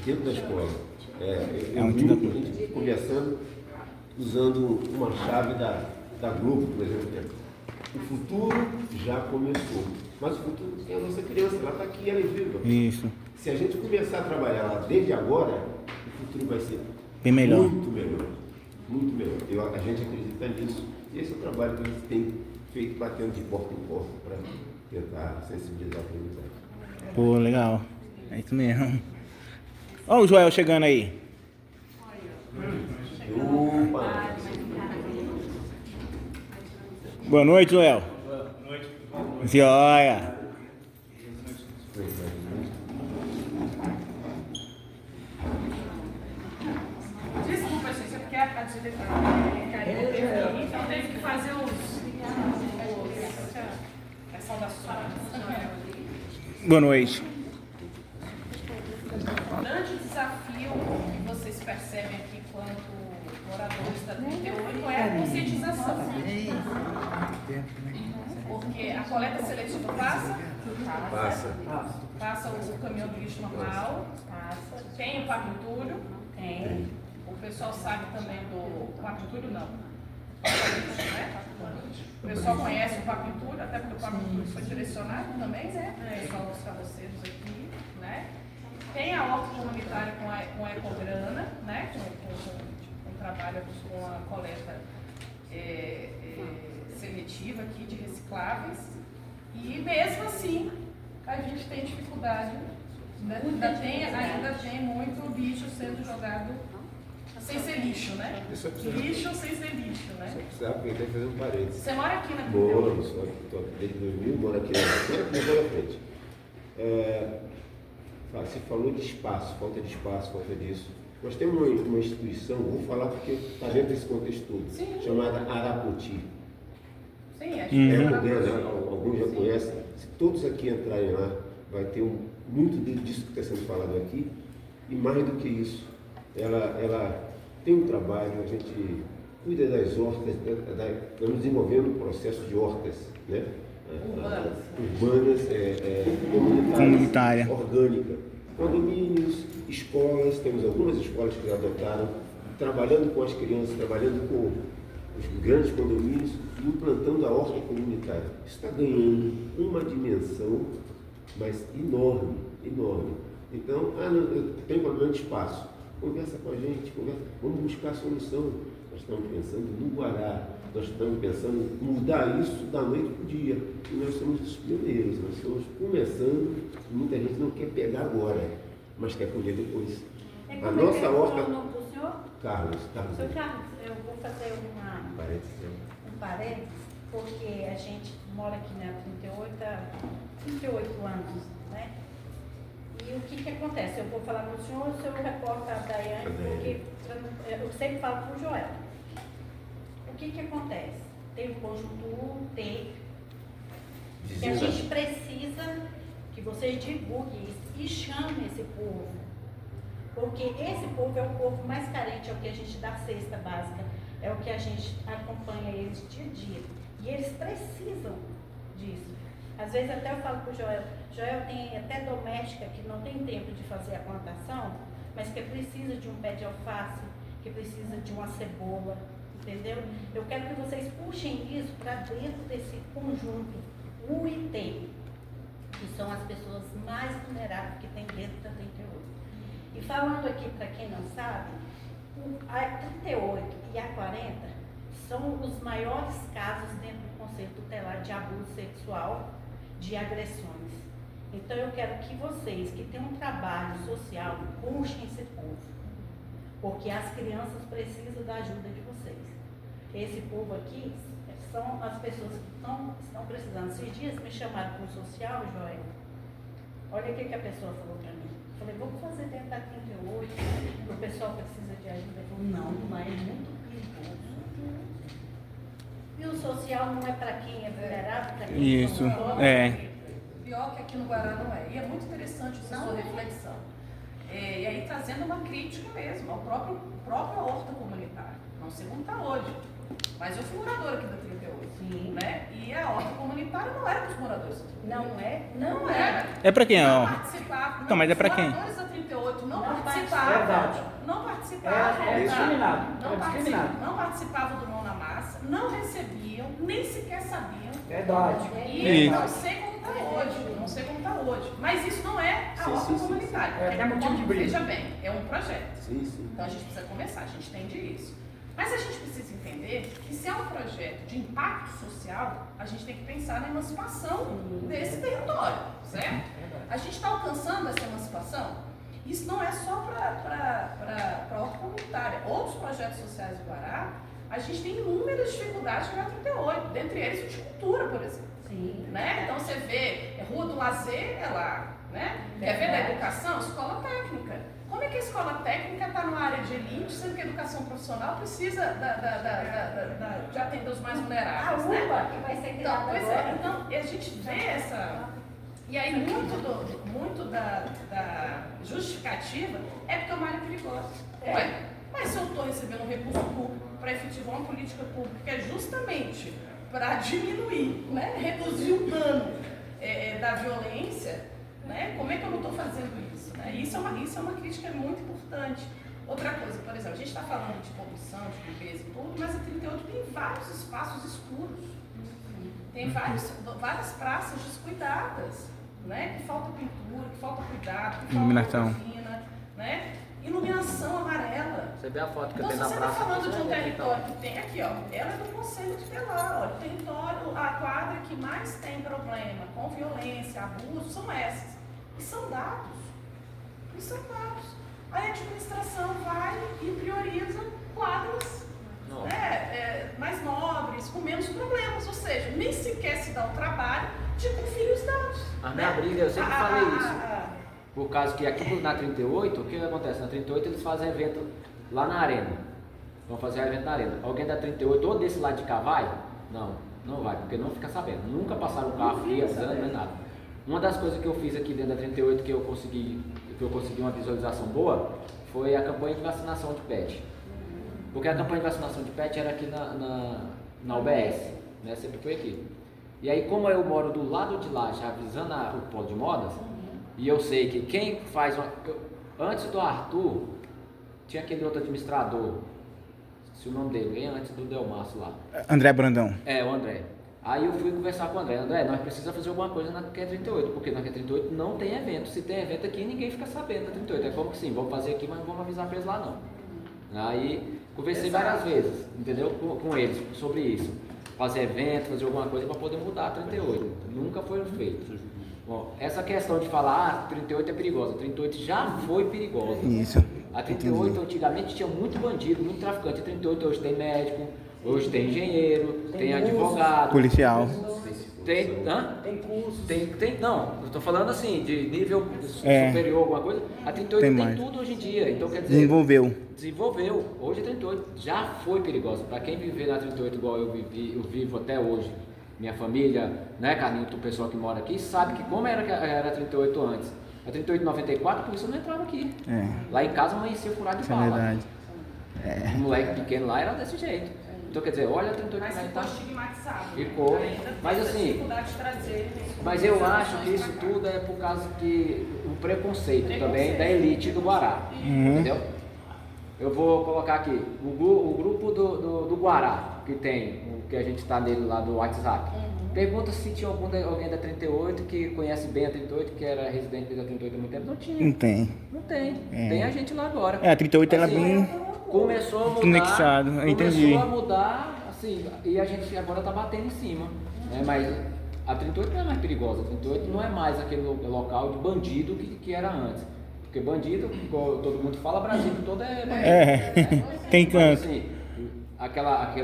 Dentro da escola. Eu vi a gente conversando, usando uma chave da Globo, por exemplo. O futuro já começou, mas o futuro é a nossa criança, ela está aqui, ela é viva. Isso. Se a gente começar a trabalhar lá desde agora, o futuro vai ser bem melhor. Muito melhor. Muito melhor. A gente acredita nisso. E esse é o trabalho que a gente tem feito, batendo de porta em porta, para tentar sensibilizar a comunidade. Pô, legal. É isso mesmo. Ó o Joel chegando aí. Opa! Boa noite, Joel. Boa noite. Joia. Desculpa, gente, é porque a diretora caiu, então teve que fazer as saudações. Boa noite. O grande desafio que vocês percebem aqui quanto moradores da 38 é a conscientização. Porque a coleta seletiva passa o caminhão do lixo normal, tem o Parque Túlio, o pessoal sabe também do Parque Túlio, não. Né? O pessoal conhece o Parque Túlio, até porque o Parque Túlio foi direcionado também, né? O pessoal dos caboceiros aqui, né? Tem a horta comunitária com a Ecograna, né? Com trabalho com a coleta seletiva aqui de recicláveis. E mesmo assim, a gente tem dificuldade, né? Ainda tem muito lixo sendo jogado sem ser lixo, né? Lixo sem ser lixo, né? Só precisava aprender a fazer um parênteses. Você mora aqui na Moro, estou aqui desde 2000, moro aqui na frente. Você falou de espaço, falta disso. Nós temos uma instituição, vou falar porque está dentro desse contexto todo, chamada Arapoti. Sim, acho que alguns já conhecem. Se todos aqui entrarem lá, vai ter muito disso que está sendo falado aqui. E mais do que isso, ela tem um trabalho, a gente cuida das hortas, estamos desenvolvendo um processo de hortas, né? Urbanas, comunitárias, orgânicas, condomínios, escolas, temos algumas escolas que já adotaram, trabalhando com as crianças, trabalhando com os grandes condomínios, implantando a horta comunitária. Isso está ganhando uma dimensão, mas enorme. Então, eu tenho problema de espaço. Conversa com a gente, vamos buscar a solução. Nós estamos pensando no Guará, nós estamos pensando em mudar isso da noite para o dia. E nós somos os pioneiros, nós estamos começando, muita gente não quer pegar agora, mas quer colher depois. A nossa horta... Qual é o nome do senhor? Carlos. Senhor Carlos, eu vou fazer um parênteses, porque a gente mora aqui na 38 anos, né? E o que acontece? Eu vou falar com o senhor reporta a Daiane, porque eu sempre falo com o Joel. O que acontece? Tem o conjunto, tem. E a gente precisa que vocês divulguem isso e chamem esse povo. Porque esse povo é o povo mais carente, é o que a gente dá cesta básica, é o que a gente acompanha eles dia a dia. E eles precisam disso. Às vezes até eu falo para o Joel tem até doméstica que não tem tempo de fazer a plantação, mas que precisa de um pé de alface, que precisa de uma cebola, entendeu? Eu quero que vocês puxem isso para dentro desse conjunto, UIT, que são as pessoas mais vulneráveis que tem dentro da 38. E falando aqui para quem não sabe, a 38 e a 40 são os maiores casos dentro do Conselho Tutelar de abuso sexual, de agressões. Então eu quero que vocês que têm um trabalho social puxem esse povo, porque as crianças precisam da ajuda de vocês. Esse povo aqui são as pessoas que estão precisando. Esses dias me chamaram para o social, Joel. Olha o que a pessoa falou para mim. Eu falei, vamos fazer dentro da 38, o pessoal precisa de ajuda. Ele falou, não, é muito perigoso. E o social não é para quem é vulnerável, para quem Isso, é pobre. é. Pior que aqui no Guará não é. E é muito interessante essa sua reflexão. E aí trazendo uma crítica mesmo ao próprio horta comunitária. Não sei como está hoje. Mas eu fui moradora aqui da 38. Sim. Né? E a horta comunitária não era para os moradores da 38. Não é? Não era. É pra quem, Não ó? participavam. Então, mas é pra os quem? moradores da 38 não Não participavam. Verdade. Não participavam. É discriminado. Não participavam do Mão na Massa, não recebiam, nem sequer sabiam. Verdade. E Isso. não sei como está hoje, não sei como está hoje. Mas isso não é a horta comunitária. É até motivo de briga. Veja bem, é um projeto. Sim, sim. Então a gente precisa começar, a gente entende isso. Mas a gente precisa entender que se é um projeto de impacto social, a gente tem que pensar na emancipação desse território, certo? A gente está alcançando essa emancipação? Isso não é só para a horta comunitária. Outros projetos sociais do Guará, a gente tem inúmeras dificuldades na 38, dentre eles o de cultura, por exemplo. Sim. Né? Então você vê, Rua do Lazer é lá, né? Quer ver da educação? Escola técnica. Como é que a escola técnica está numa área de elite, sendo que a educação profissional precisa de atender os mais vulneráveis, A né? UBA, que vai ser criada Então, pois agora. é, então a gente vê essa... E aí muito da justificativa é porque é uma área perigosa. Ué, mas se eu estou recebendo um recurso público para efetivar uma política pública que é justamente para diminuir, né, reduzir o dano da violência, né, como é que eu não estou fazendo isso? Né? Isso é uma crítica muito importante. Outra coisa, por exemplo, a gente está falando de poluição, de limpeza e tudo, mas a 38 tem vários espaços escuros. Tem várias praças descuidadas, né? Que falta pintura, que falta cuidado, que falta Iluminação. oficina, né? Iluminação amarela. Você vê a foto que Então, tem se na você está praça. falando você de um vai ver, território que tem aqui, ó, ela é do Conselho Tutelar, ó, o território, a quadra que mais tem problema com violência, abuso, são essas. E são dados. E são dados. Aí a administração vai e prioriza quadras mais nobres, com menos problemas, ou seja, nem sequer se dá o trabalho de conferir os dados. A minha briga, eu sempre falei isso. Por causa que aqui na 38, o que acontece? Na 38 eles fazem evento lá na arena. Vão fazer evento na arena. Alguém da 38 ou desse lado de cá vai? Não vai, porque não fica sabendo. Nunca passaram o carro aqui, avisando, nem nada. Uma das coisas que eu fiz aqui dentro da 38 que eu consegui uma visualização boa foi a campanha de vacinação de pet. Porque a campanha de vacinação de pet era aqui na UBS, né? Sempre foi aqui. E aí, como eu moro do lado de lá, já avisando o polo de modas, e eu sei que quem faz antes do Arthur, tinha aquele outro administrador, se o nome dele vem antes do Delmaço lá. André Brandão. É, o André. Aí eu fui conversar com o André. André, nós precisamos fazer alguma coisa na Q38, porque na Q38 não tem evento. Se tem evento aqui, ninguém fica sabendo na 38. É como que sim, vamos fazer aqui, mas não vamos avisar para eles lá não. Aí conversei várias vezes, entendeu? Com eles sobre isso. Fazer evento, fazer alguma coisa para poder mudar a 38. Nunca foi feito. Bom, essa questão de falar, 38 é perigosa. A 38 já foi perigosa. Isso. A 38 antigamente tinha muito bandido, muito traficante. A 38 hoje tem médico, hoje tem engenheiro, tem advogado. Policial. Tem curso. Não, eu tô falando assim, de nível superior, alguma coisa. A 38 tem tudo hoje em dia. Então quer dizer. Desenvolveu. Hoje a 38 já foi perigosa. Para quem viver na 38 igual eu vivo até hoje, minha família, né, Carlinhos, o pessoal que mora aqui, sabe que como era a 38 antes. A 38 em 94, a polícia não entrava aqui. Lá em casa amanhecia furado de bala. É verdade. O moleque pequeno lá era desse jeito. Então quer dizer, olha a 38 mas ficou estigmatizado. Ficou. Mas assim, mas eu acho que isso tudo é por causa que o preconceito também da elite do Guará. Entendeu? Eu vou colocar aqui o grupo do Guará, que a gente está nele lá do WhatsApp. Pergunta se tinha alguém da 38 que conhece bem a 38, que era residente da 38 há muito tempo. Não tinha. Não tem. Não tem. Tem a gente lá agora. A 38 ela é bem começou a mudar. Conexado, entendi. Começou a mudar, assim, e a gente agora tá batendo em cima. Né? Mas A 38 não é mais perigosa, a 38 não é mais aquele local de bandido que era antes. Porque bandido, como todo mundo fala, Brasil todo é bandido. Né? Tem canto. Mas, assim, aquela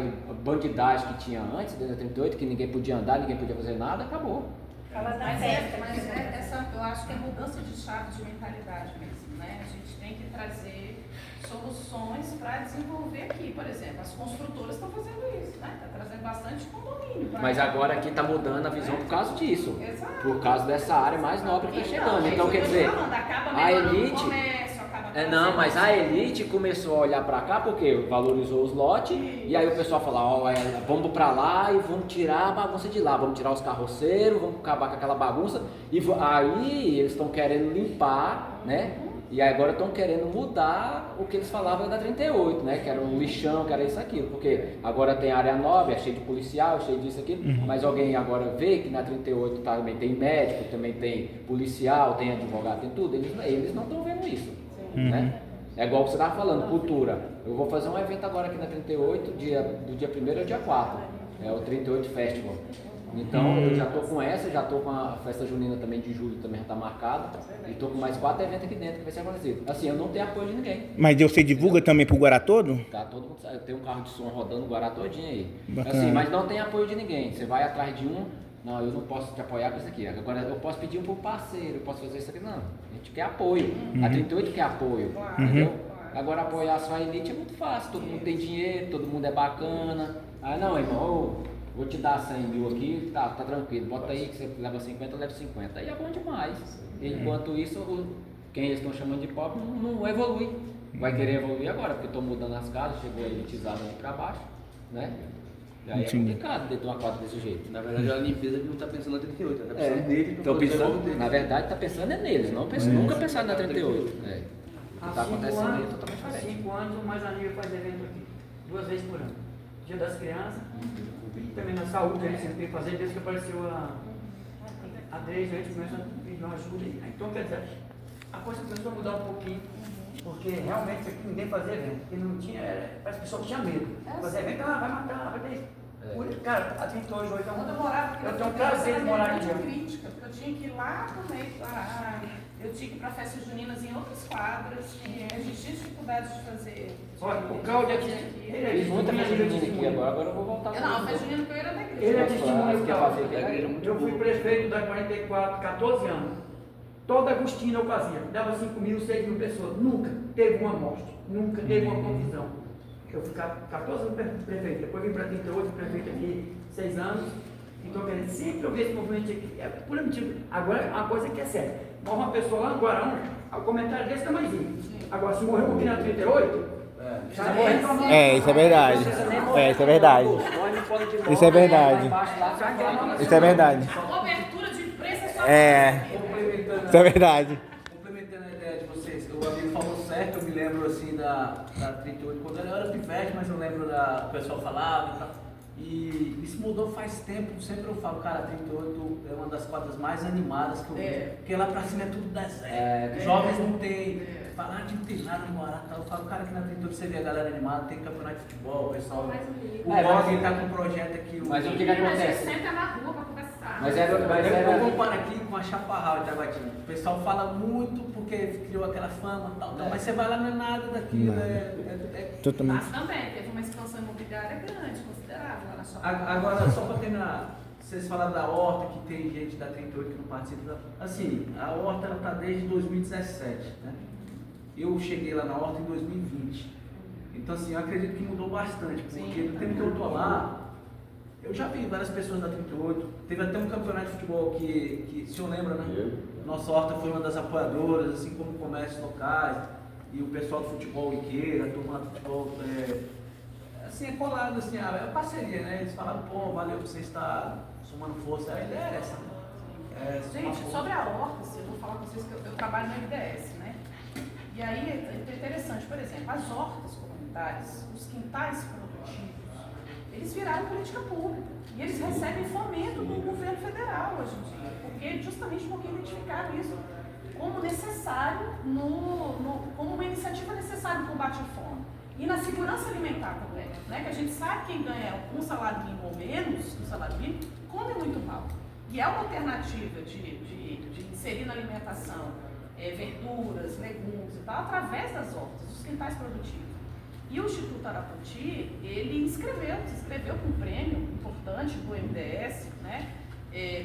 bandidagem que tinha antes, desde a 38, que ninguém podia andar, ninguém podia fazer nada, acabou. Essa, eu acho que é mudança de chave de mentalidade mesmo, né? A gente tem que trazer soluções para desenvolver aqui, por exemplo, as construtoras estão fazendo isso, né? Está trazendo bastante condomínio. Mas agora aqui está mudando a visão por causa disso. Exato. Por causa dessa área mais nobre que está chegando. Então, quer dizer, a elite... não, mas a elite começou a olhar para cá porque valorizou os lotes e aí o pessoal falou, vamos para lá e vamos tirar a bagunça de lá, vamos tirar os carroceiros, vamos acabar com aquela bagunça e aí eles estão querendo limpar, né? E agora estão querendo mudar o que eles falavam da 38, né? Que era um lixão, que era isso, aquilo. Porque agora tem área nobre, é cheio de policial, cheio disso, aquilo. Mas alguém agora vê que na 38 também tem médico, também tem policial, tem advogado, tem tudo. Eles não estão vendo isso, né? É igual que você estava falando, cultura. Eu vou fazer um evento agora aqui na 38, do dia 1º ao dia 4. É o 38 Festival. Então eu já estou com essa, já estou com a festa junina também de julho, também já está marcada. E estou com mais 4 eventos aqui dentro que vai ser acontecido. Assim, eu não tenho apoio de ninguém. Mas você divulga também pro Guará todo? Tá, todo mundo sabe. Eu tenho um carro de som rodando o Guará todinho aí. Bacana. Assim, mas não tem apoio de ninguém. Você vai atrás de um, não, eu não posso te apoiar com isso aqui. Agora eu posso pedir um pro parceiro, eu posso fazer isso aqui. Não, a gente quer apoio. A 38 quer apoio, entendeu? Agora apoiar só a elite é muito fácil. Todo mundo tem dinheiro, todo mundo é bacana. Ah, não, irmão, vou te dar 100 mil aqui, tá tranquilo, bota aí que você leva 50, eu levo 50. Aí é bom demais. Enquanto isso, quem eles estão chamando de pobre não evolui. Vai querer evoluir agora, porque estão mudando as casas, chegou a elitizada ali pra baixo, né? E aí é complicado ter uma quadra desse jeito. Na verdade, a limpeza não está pensando na 38, ela está pensando nele. Na verdade, está pensando neles, nunca pensaram na 38. O que está acontecendo aí é totalmente Há diferente. 5 anos, o Mais Amigo faz evento aqui, 2 vezes por ano. Dia das Crianças, e também na saúde, a gente sempre tem que fazer, desde que apareceu a Deise, a gente começou a pedir uma ajuda. Então, quer dizer, a coisa começou a mudar um pouquinho, porque realmente aqui ninguém fazia evento, porque não tinha, parece que o pessoal tinha medo. Fazer evento, vai matar, vai ter isso. Cara, a 38 hoje Quando eu morava aqui, eu tenho prazer de morar aqui. Crítica, porque eu tinha que ir lá no meio, eu tinha que ir para festas juninas em outras quadras, e a gente tinha dificuldade de fazer. Olha, o Cláudio aqui, Fiz muita festa junina aqui agora eu vou voltar para Não, a festa junina que eu era da igreja. Ele é testemunho, eu fui prefeito da 44, 14 anos. Toda Agostina eu fazia, dava 5 mil, 6 mil pessoas. Nunca teve uma morte, nunca teve uma confusão. Eu fui 14 anos prefeito, depois vim para 38, prefeito aqui 6 anos. Então, sempre eu vejo esse movimento aqui, é pura mentira. Agora, uma coisa que é séria, morre uma pessoa lá no Guarão, o comentário desse tamanhozinho. Agora, se morreu aqui na 38, isso é verdade. Isso é verdade. Isso é verdade. Isso é verdade. Cobertura de imprensa só Isso é verdade. Complementando a ideia de vocês, o amigo falou certo, eu me lembro assim da 38, quando eu era pivete, mas eu lembro o pessoal falava e tal. E isso mudou faz tempo, sempre eu falo, cara, 38 é uma das quadras mais animadas que eu vi, porque lá pra cima é tudo deserto, jovens não tem, falar de não tem nada no Guará, eu falo, cara, aqui na 38 você vê a galera animada, tem campeonato de futebol, o pessoal, o Borg tá com um projeto aqui. Mas o que acontece? Senta na rua pra conversar. Mas eu comparo aqui com a Chaparral de Tabatinga. O pessoal fala muito porque criou aquela fama e tal, mas você vai lá, não é nada daquilo. Mas também teve uma expansão imobiliária grande, considerável lá na sua. Agora, só para terminar, vocês falaram da horta, que tem gente da 38 que não participa. Assim, a horta ela está desde 2017, né? Eu cheguei lá na horta em 2020. Então, assim, eu acredito que mudou bastante, porque no tempo que eu tô lá, eu já vi várias pessoas da 38. Teve até um campeonato de futebol que o senhor lembra, né? Nossa horta foi uma das apoiadoras, assim como comércios locais, e o pessoal do futebol Iqueira, a turma do futebol, assim, é colado, assim, é parceria, né? Eles falaram, pô, valeu por você estar somando força. A ideia é essa. Gente, sobre a horta, eu vou falar com vocês que eu trabalho no IDS, né? E aí é interessante, por exemplo, as hortas comunitárias, os quintais produtivos, eles viraram política pública e eles recebem fomento do governo federal hoje em dia, porque justamente porque identificaram isso como necessário, como uma iniciativa necessária no combate à fome. E na segurança alimentar também, né? Que a gente sabe quem ganha um salário mínimo ou menos, um salário mínimo, come muito mal. E é uma alternativa de inserir na alimentação verduras, legumes e tal, através das hortas, dos quintais produtivos. E o Instituto Arapoti, ele se inscreveu com um prêmio importante do MDS, né,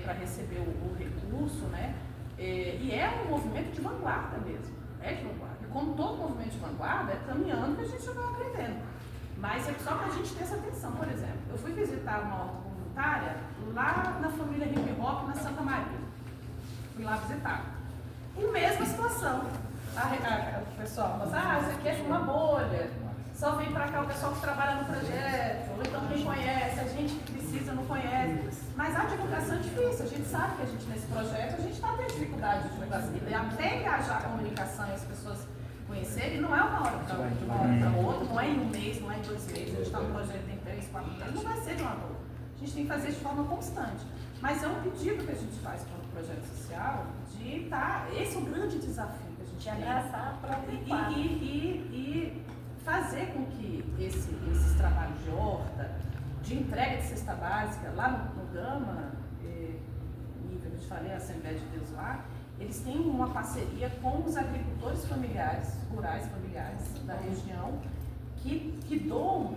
para receber o recurso, né, e é um movimento de vanguarda mesmo, é de vanguarda. E como todo movimento de vanguarda, é caminhando que a gente vai aprendendo. Mas é só para a gente ter essa atenção. Por exemplo, eu fui visitar uma horta comunitária lá na família Hip Hop, na Santa Maria. Fui lá visitar. E mesma situação. O pessoal fala, isso aqui é uma bolha. Só vem para cá o pessoal que trabalha no projeto, ou então quem conhece, a gente que precisa não conhece. Mas a divulgação é difícil, a gente sabe que a gente nesse projeto, a gente está tendo dificuldade de divulgação. E até engajar a comunicação e as pessoas conhecerem, não é uma hora para outra, não é em um mês, não é em 2 meses, a gente está no projeto tem 3, 4 meses, não vai ser de uma hora. A gente tem que fazer de forma constante. Mas é um pedido que a gente faz para o projeto social de estar, esse é o grande desafio que a gente De abraçar a própria e fazer com que esses trabalhos de horta, de entrega de cesta básica, lá no Gama, nível que eu te falei, a Assembleia de Deus lá, eles têm uma parceria com os agricultores familiares, rurais familiares da região, que doam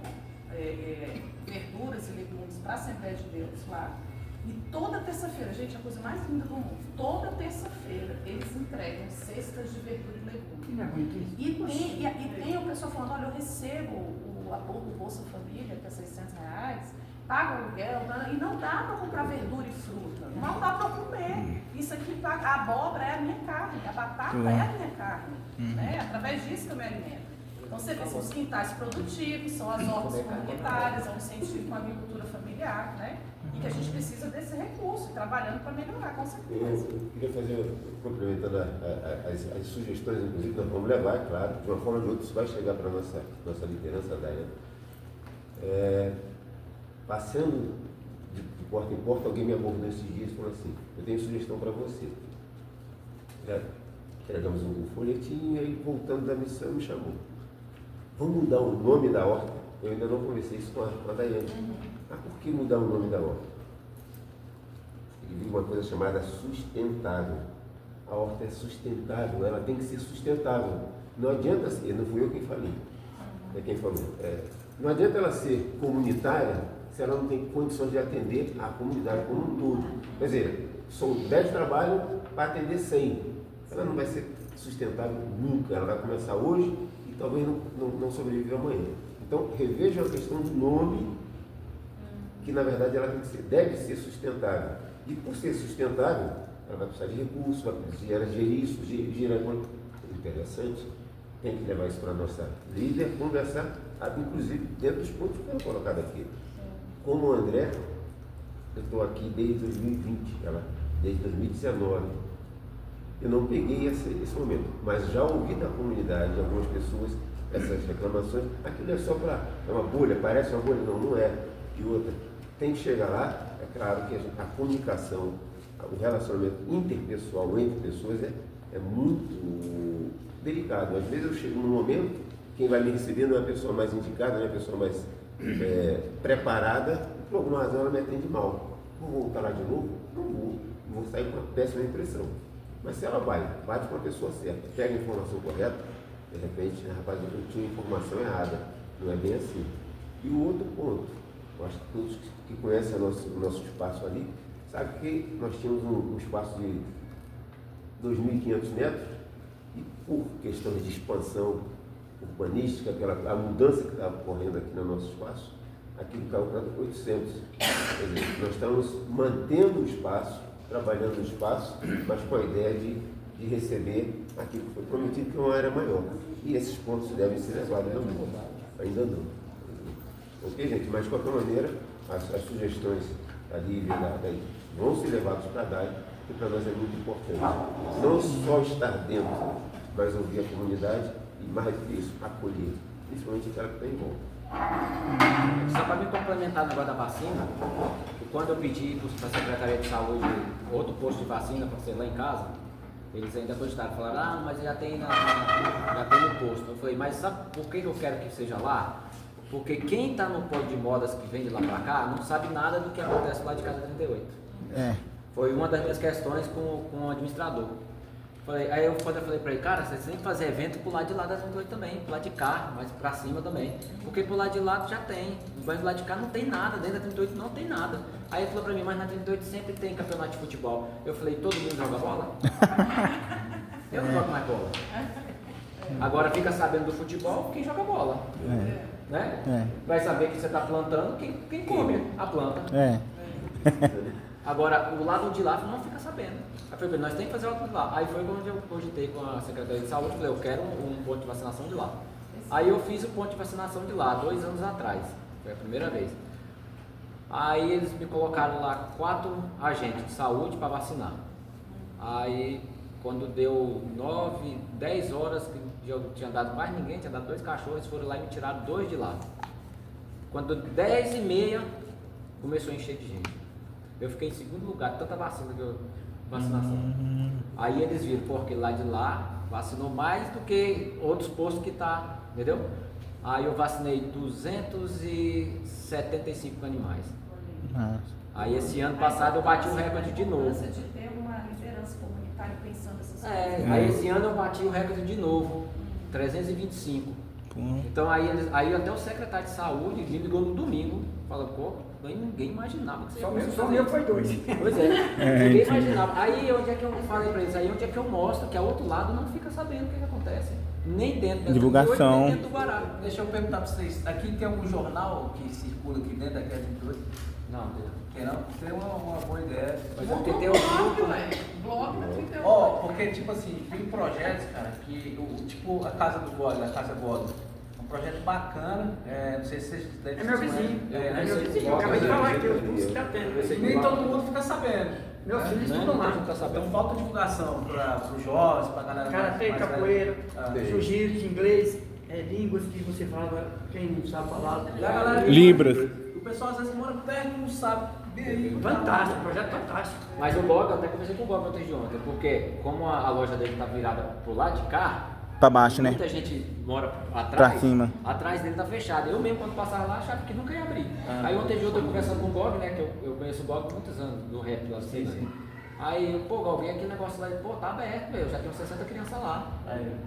verduras e legumes para a Assembleia de Deus lá. E toda terça-feira, gente, é a coisa mais linda do mundo, toda terça-feira eles entregam cestas de verdura e legumes. E tem o pessoal falando, olha, eu recebo o Bolsa Família, que é R$600, pago o aluguel, e não dá para comprar verdura e fruta, não dá para comer. Isso aqui, a abóbora é a minha carne, a batata é a minha carne, né? Através disso que eu me alimento. Então você vê, são os quintais produtivos, são as hortas comunitárias, é um incentivo com a agricultura familiar, né? E que a gente precisa desse recurso, trabalhando para melhorar, com certeza. Eu queria fazer, complementando as sugestões, inclusive, nós vamos levar, é claro, de uma forma ou de outra, isso vai chegar para a nossa liderança da ENA. Passando de porta em porta, alguém me abordou esses dias e falou assim, eu tenho sugestão para você. Já entregamos um folhetinho, aí voltando da missão, me chamou. Vamos mudar o nome da horta? Eu ainda não conversei isso com a Daiane. Por que mudar o nome da horta? Ele viu uma coisa chamada sustentável. A horta é sustentável, ela tem que ser sustentável. Não adianta ser, não fui eu quem falei, é quem falou. Não adianta ela ser comunitária se ela não tem condições de atender a comunidade como um todo. Quer dizer, são 10 trabalhos para atender 100. Ela não vai ser sustentável nunca, ela vai começar hoje e talvez não sobreviva amanhã. Então, reveja a questão do nome, que na verdade ela deve ser sustentável. E por ser sustentável, ela vai precisar de recursos, vai precisar gerir isso, gerar interessante. Tem que levar isso para a nossa líder, conversar, inclusive dentro dos pontos que foram colocados aqui. Como o André, eu estou aqui desde 2020, desde 2019. Eu não peguei esse momento, mas já ouvi da comunidade, de algumas pessoas, essas reclamações. Aquilo é só para uma bolha, parece uma bolha, não é. E outra, tem que chegar lá, é claro que a comunicação, o relacionamento interpessoal entre pessoas é muito delicado. Às vezes eu chego num momento, quem vai me receber não é a pessoa mais indicada, não é a pessoa mais preparada, por alguma razão ela me atende mal. Vou voltar lá de novo? Não vou sair com uma péssima impressão. Mas se ela bate com a pessoa certa, pega a informação correta, de repente, rapaz, eu tinha informação errada, não é bem assim. E o outro ponto, eu acho que todos que conhecem o nosso espaço ali, sabem que nós tínhamos um espaço de 2.500 metros, e por questões de expansão urbanística, a mudança que estava ocorrendo aqui no nosso espaço, aquilo caiu para 800. Quer dizer, nós estamos mantendo o espaço, trabalhando no espaço, mas com a ideia de receber aquilo que foi prometido, que é uma área maior. E esses pontos devem ser levados ainda não. Ok, gente? Mas, de qualquer maneira, as sugestões da Lívia vão ser levadas para a DAI, que para nós é muito importante. Não só estar dentro, mas ouvir a comunidade e, mais do que isso, acolher, principalmente aquela que está em volta. Só para me complementar o negócio da vacina, quando eu pedi para a Secretaria de Saúde outro posto de vacina para ser lá em casa, eles ainda gostaram, falaram, mas já tem no posto. Eu falei, mas sabe por que eu quero que seja lá? Porque quem está no pódio de modas que vem de lá para cá não sabe nada do que acontece lá de Casa 38. Foi uma das minhas questões com o administrador. Aí eu falei pra ele, cara, você tem que fazer evento pro lado de lá da 38 também, pro lado de cá, mas pra cima também. Porque pro lado de lá já tem, mas do lado de cá não tem nada, dentro da 38 não tem nada. Aí ele falou pra mim, mas na 38 sempre tem campeonato de futebol. Eu falei, todo mundo joga bola? Eu não jogo mais bola. Agora fica sabendo do futebol quem joga bola. Né? Vai saber que você está plantando quem come a planta. Agora, o lado de lá não fica sabendo. Aí foi, nós temos que fazer o lado de lá. Aí foi quando eu cogitei com a Secretaria de Saúde, falei, eu quero um ponto de vacinação de lá. Aí eu fiz o ponto de vacinação de lá, 2 anos atrás. Foi a primeira vez. Aí eles me colocaram lá 4 agentes de saúde para vacinar. Aí, quando deu 9, 10 horas, que eu tinha dado mais ninguém, tinha dado 2 cachorros, eles foram lá e me tiraram 2 de lá. Quando 10h30, começou a encher de gente. Eu fiquei em segundo lugar, tanta vacinação. Aí eles viram, porque lá de lá vacinou mais do que outros postos que tá, entendeu? Aí eu vacinei 275 animais. Aí esse ano passado eu bati o recorde de novo. De ter uma liderança comunitária pensando essas coisas. Aí esse ano eu bati o recorde de novo, 325. Então aí até o secretário de saúde me ligou no domingo, falou, pô, ninguém imaginava que você ia conseguir. Só meu foi 2. Pois é, ninguém imaginava. Aí onde é que eu falei pra eles? Aí onde é que eu mostro que a outro lado não fica sabendo o que acontece. Nem dentro da divulgação. Nem dentro do Guará. Deixa eu perguntar pra vocês, aqui tem algum jornal que circula aqui dentro da Casa 28? Não, tem não? Tem uma boa ideia. Mas é porque tem o grupo, né? Blog da 38. Porque tipo assim, tem projetos, cara, que tipo a Casa do Gole, a Casa Gole. Um projeto bacana, não sei se vocês devem É meu vizinho. É meu vizinho. Eu acabei de falar que eu está tendo. Nem todo mundo fica sabendo. Meus filhos estudam lá. Então falta divulgação para os jovens, para a galera Karatê, mais capoeira, velha. jiu-jitsu, inglês, línguas que você fala, quem não sabe falar. E a galera- Libras. O pessoal às vezes mora perto e não sabe. Fantástico, projeto fantástico. Mas o Bob, eu até conversei com o Bob ontem de ontem, porque como a loja dele tá virada pro lado de cá, Pra baixo, né? muita gente mora atrás, Pra cima. atrás dele tá fechado. Eu mesmo, quando passava lá, achava que nunca ia abrir. Aí ontem de ontem eu conversando com o Bob, né, que eu conheço o Bob há muitos anos, do rap lá, assim, né? Aí, pô, Gal, vem aquele negócio lá, pô, tá aberto, eu já tenho 60 crianças lá.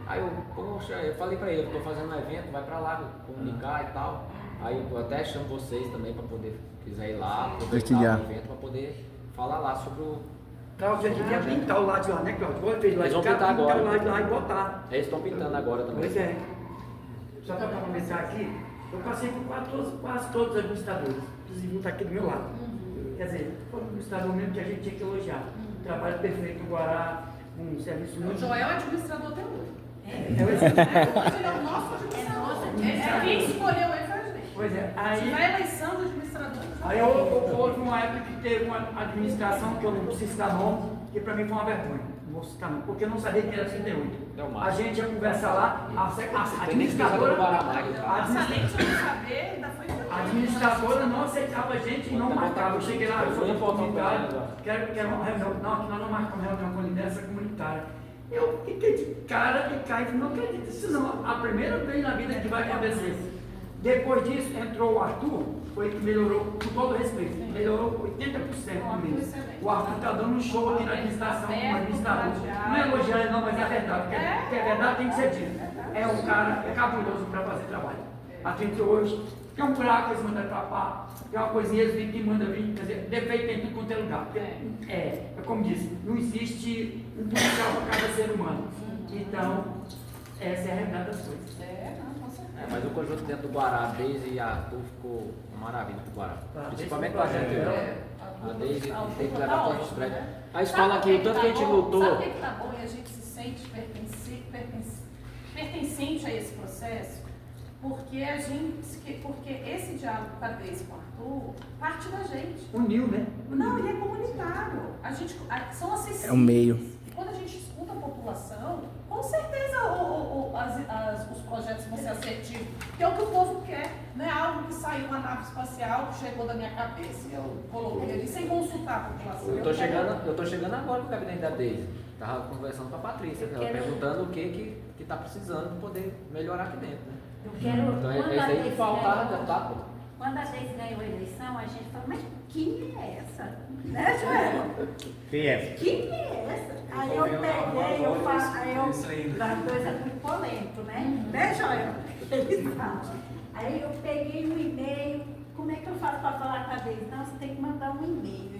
Aí eu, poxa, eu falei pra ele, eu tô fazendo um evento, vai pra lá, comunicar e tal. Aí eu até chamo vocês também pra poder, quiser ir lá, aproveitar o evento pra poder falar lá sobre o... Cláudio, a gente ia pintar o lado de lá, né, Cláudio? Agora fez lá Eles de vão cá, pintar pintar agora. o lado de lá e botar. Eles estão pintando agora também. Pois é. Só para começar aqui, eu passei por quase todos os administradores, inclusive um está aqui do meu lado. Quer dizer, foi um administrador mesmo que a gente tinha que elogiar. Um trabalho perfeito no Guará, um serviço O muito... Joel é administrador até hoje. É o exemplo. Hoje ele é o nosso administrador. Quem escolheu ele foi a gente. Pois é, Se aí... vai eleição do administrador. Aí houve uma época que teve uma administração, que eu não preciso citar nome, que para mim foi uma vergonha. Não vou citar nome, porque eu não sabia que era 38. A gente ia conversar lá, a administradora... A administradora não aceitava a gente e não marcava. Eu cheguei lá, eu sou comunitário, quero uma reunião. Não, aqui nós não marcamos reunião com a liderança comunitária. Eu fiquei de cara e caí, não acredito nisso não. A primeira vez na vida que vai acontecer. Depois disso, entrou o Arthur, foi que melhorou, com todo respeito, melhorou 80% comigo. O Arthur está dando um show aqui na administração, como administrador. Não é elogiar ele não, mas é verdade, porque é verdade tem que ser dito. É um cara, é cabuloso para fazer trabalho. Aqui entre hoje, tem um buraco, eles mandam tapar, tem uma coisinha, eles vêm que manda vir, quer dizer, defeito tem tudo quanto é lugar. É como disse, não existe um policial para cada ser humano. Então, essa é a realidade das coisas. Mas o conjunto dentro do Guará, Deise e Arthur, ficou uma maravilha pro Guará. Principalmente pra gente. A Deise tem que levar para os prédios. A escola aqui, o tanto que a gente lutou. Sabe o que tá bom e a gente se sente pertencente a esse processo? Porque esse diálogo com a Deise e com o Arthur parte da gente. Uniu, né? Não, ele é comunitário. São acessíveis. É o meio. E quando a gente escuta a população, com certeza os projetos vão ser assertivos. Que é o que o povo quer. Não é algo que saiu uma nave espacial, que chegou da minha cabeça e eu coloquei ali sem consultar a população. Eu tô chegando agora no gabinete da Deise. Estava conversando com a Patrícia, ela perguntando o que está precisando para poder melhorar aqui dentro. Né? Eu quero, Então é isso aí que faltava, tá? Quando a Deise ganhou a eleição, a gente falou, mas quem é essa? Né, Joel? Quem é? Quem é essa? Aí eu peguei, eu falo, aí eu, das coisas é muito polêmico, né, Joel? Ele fala. Aí eu peguei um e-mail, como é que eu faço para falar com a Deise? Não, você tem que mandar um e-mail.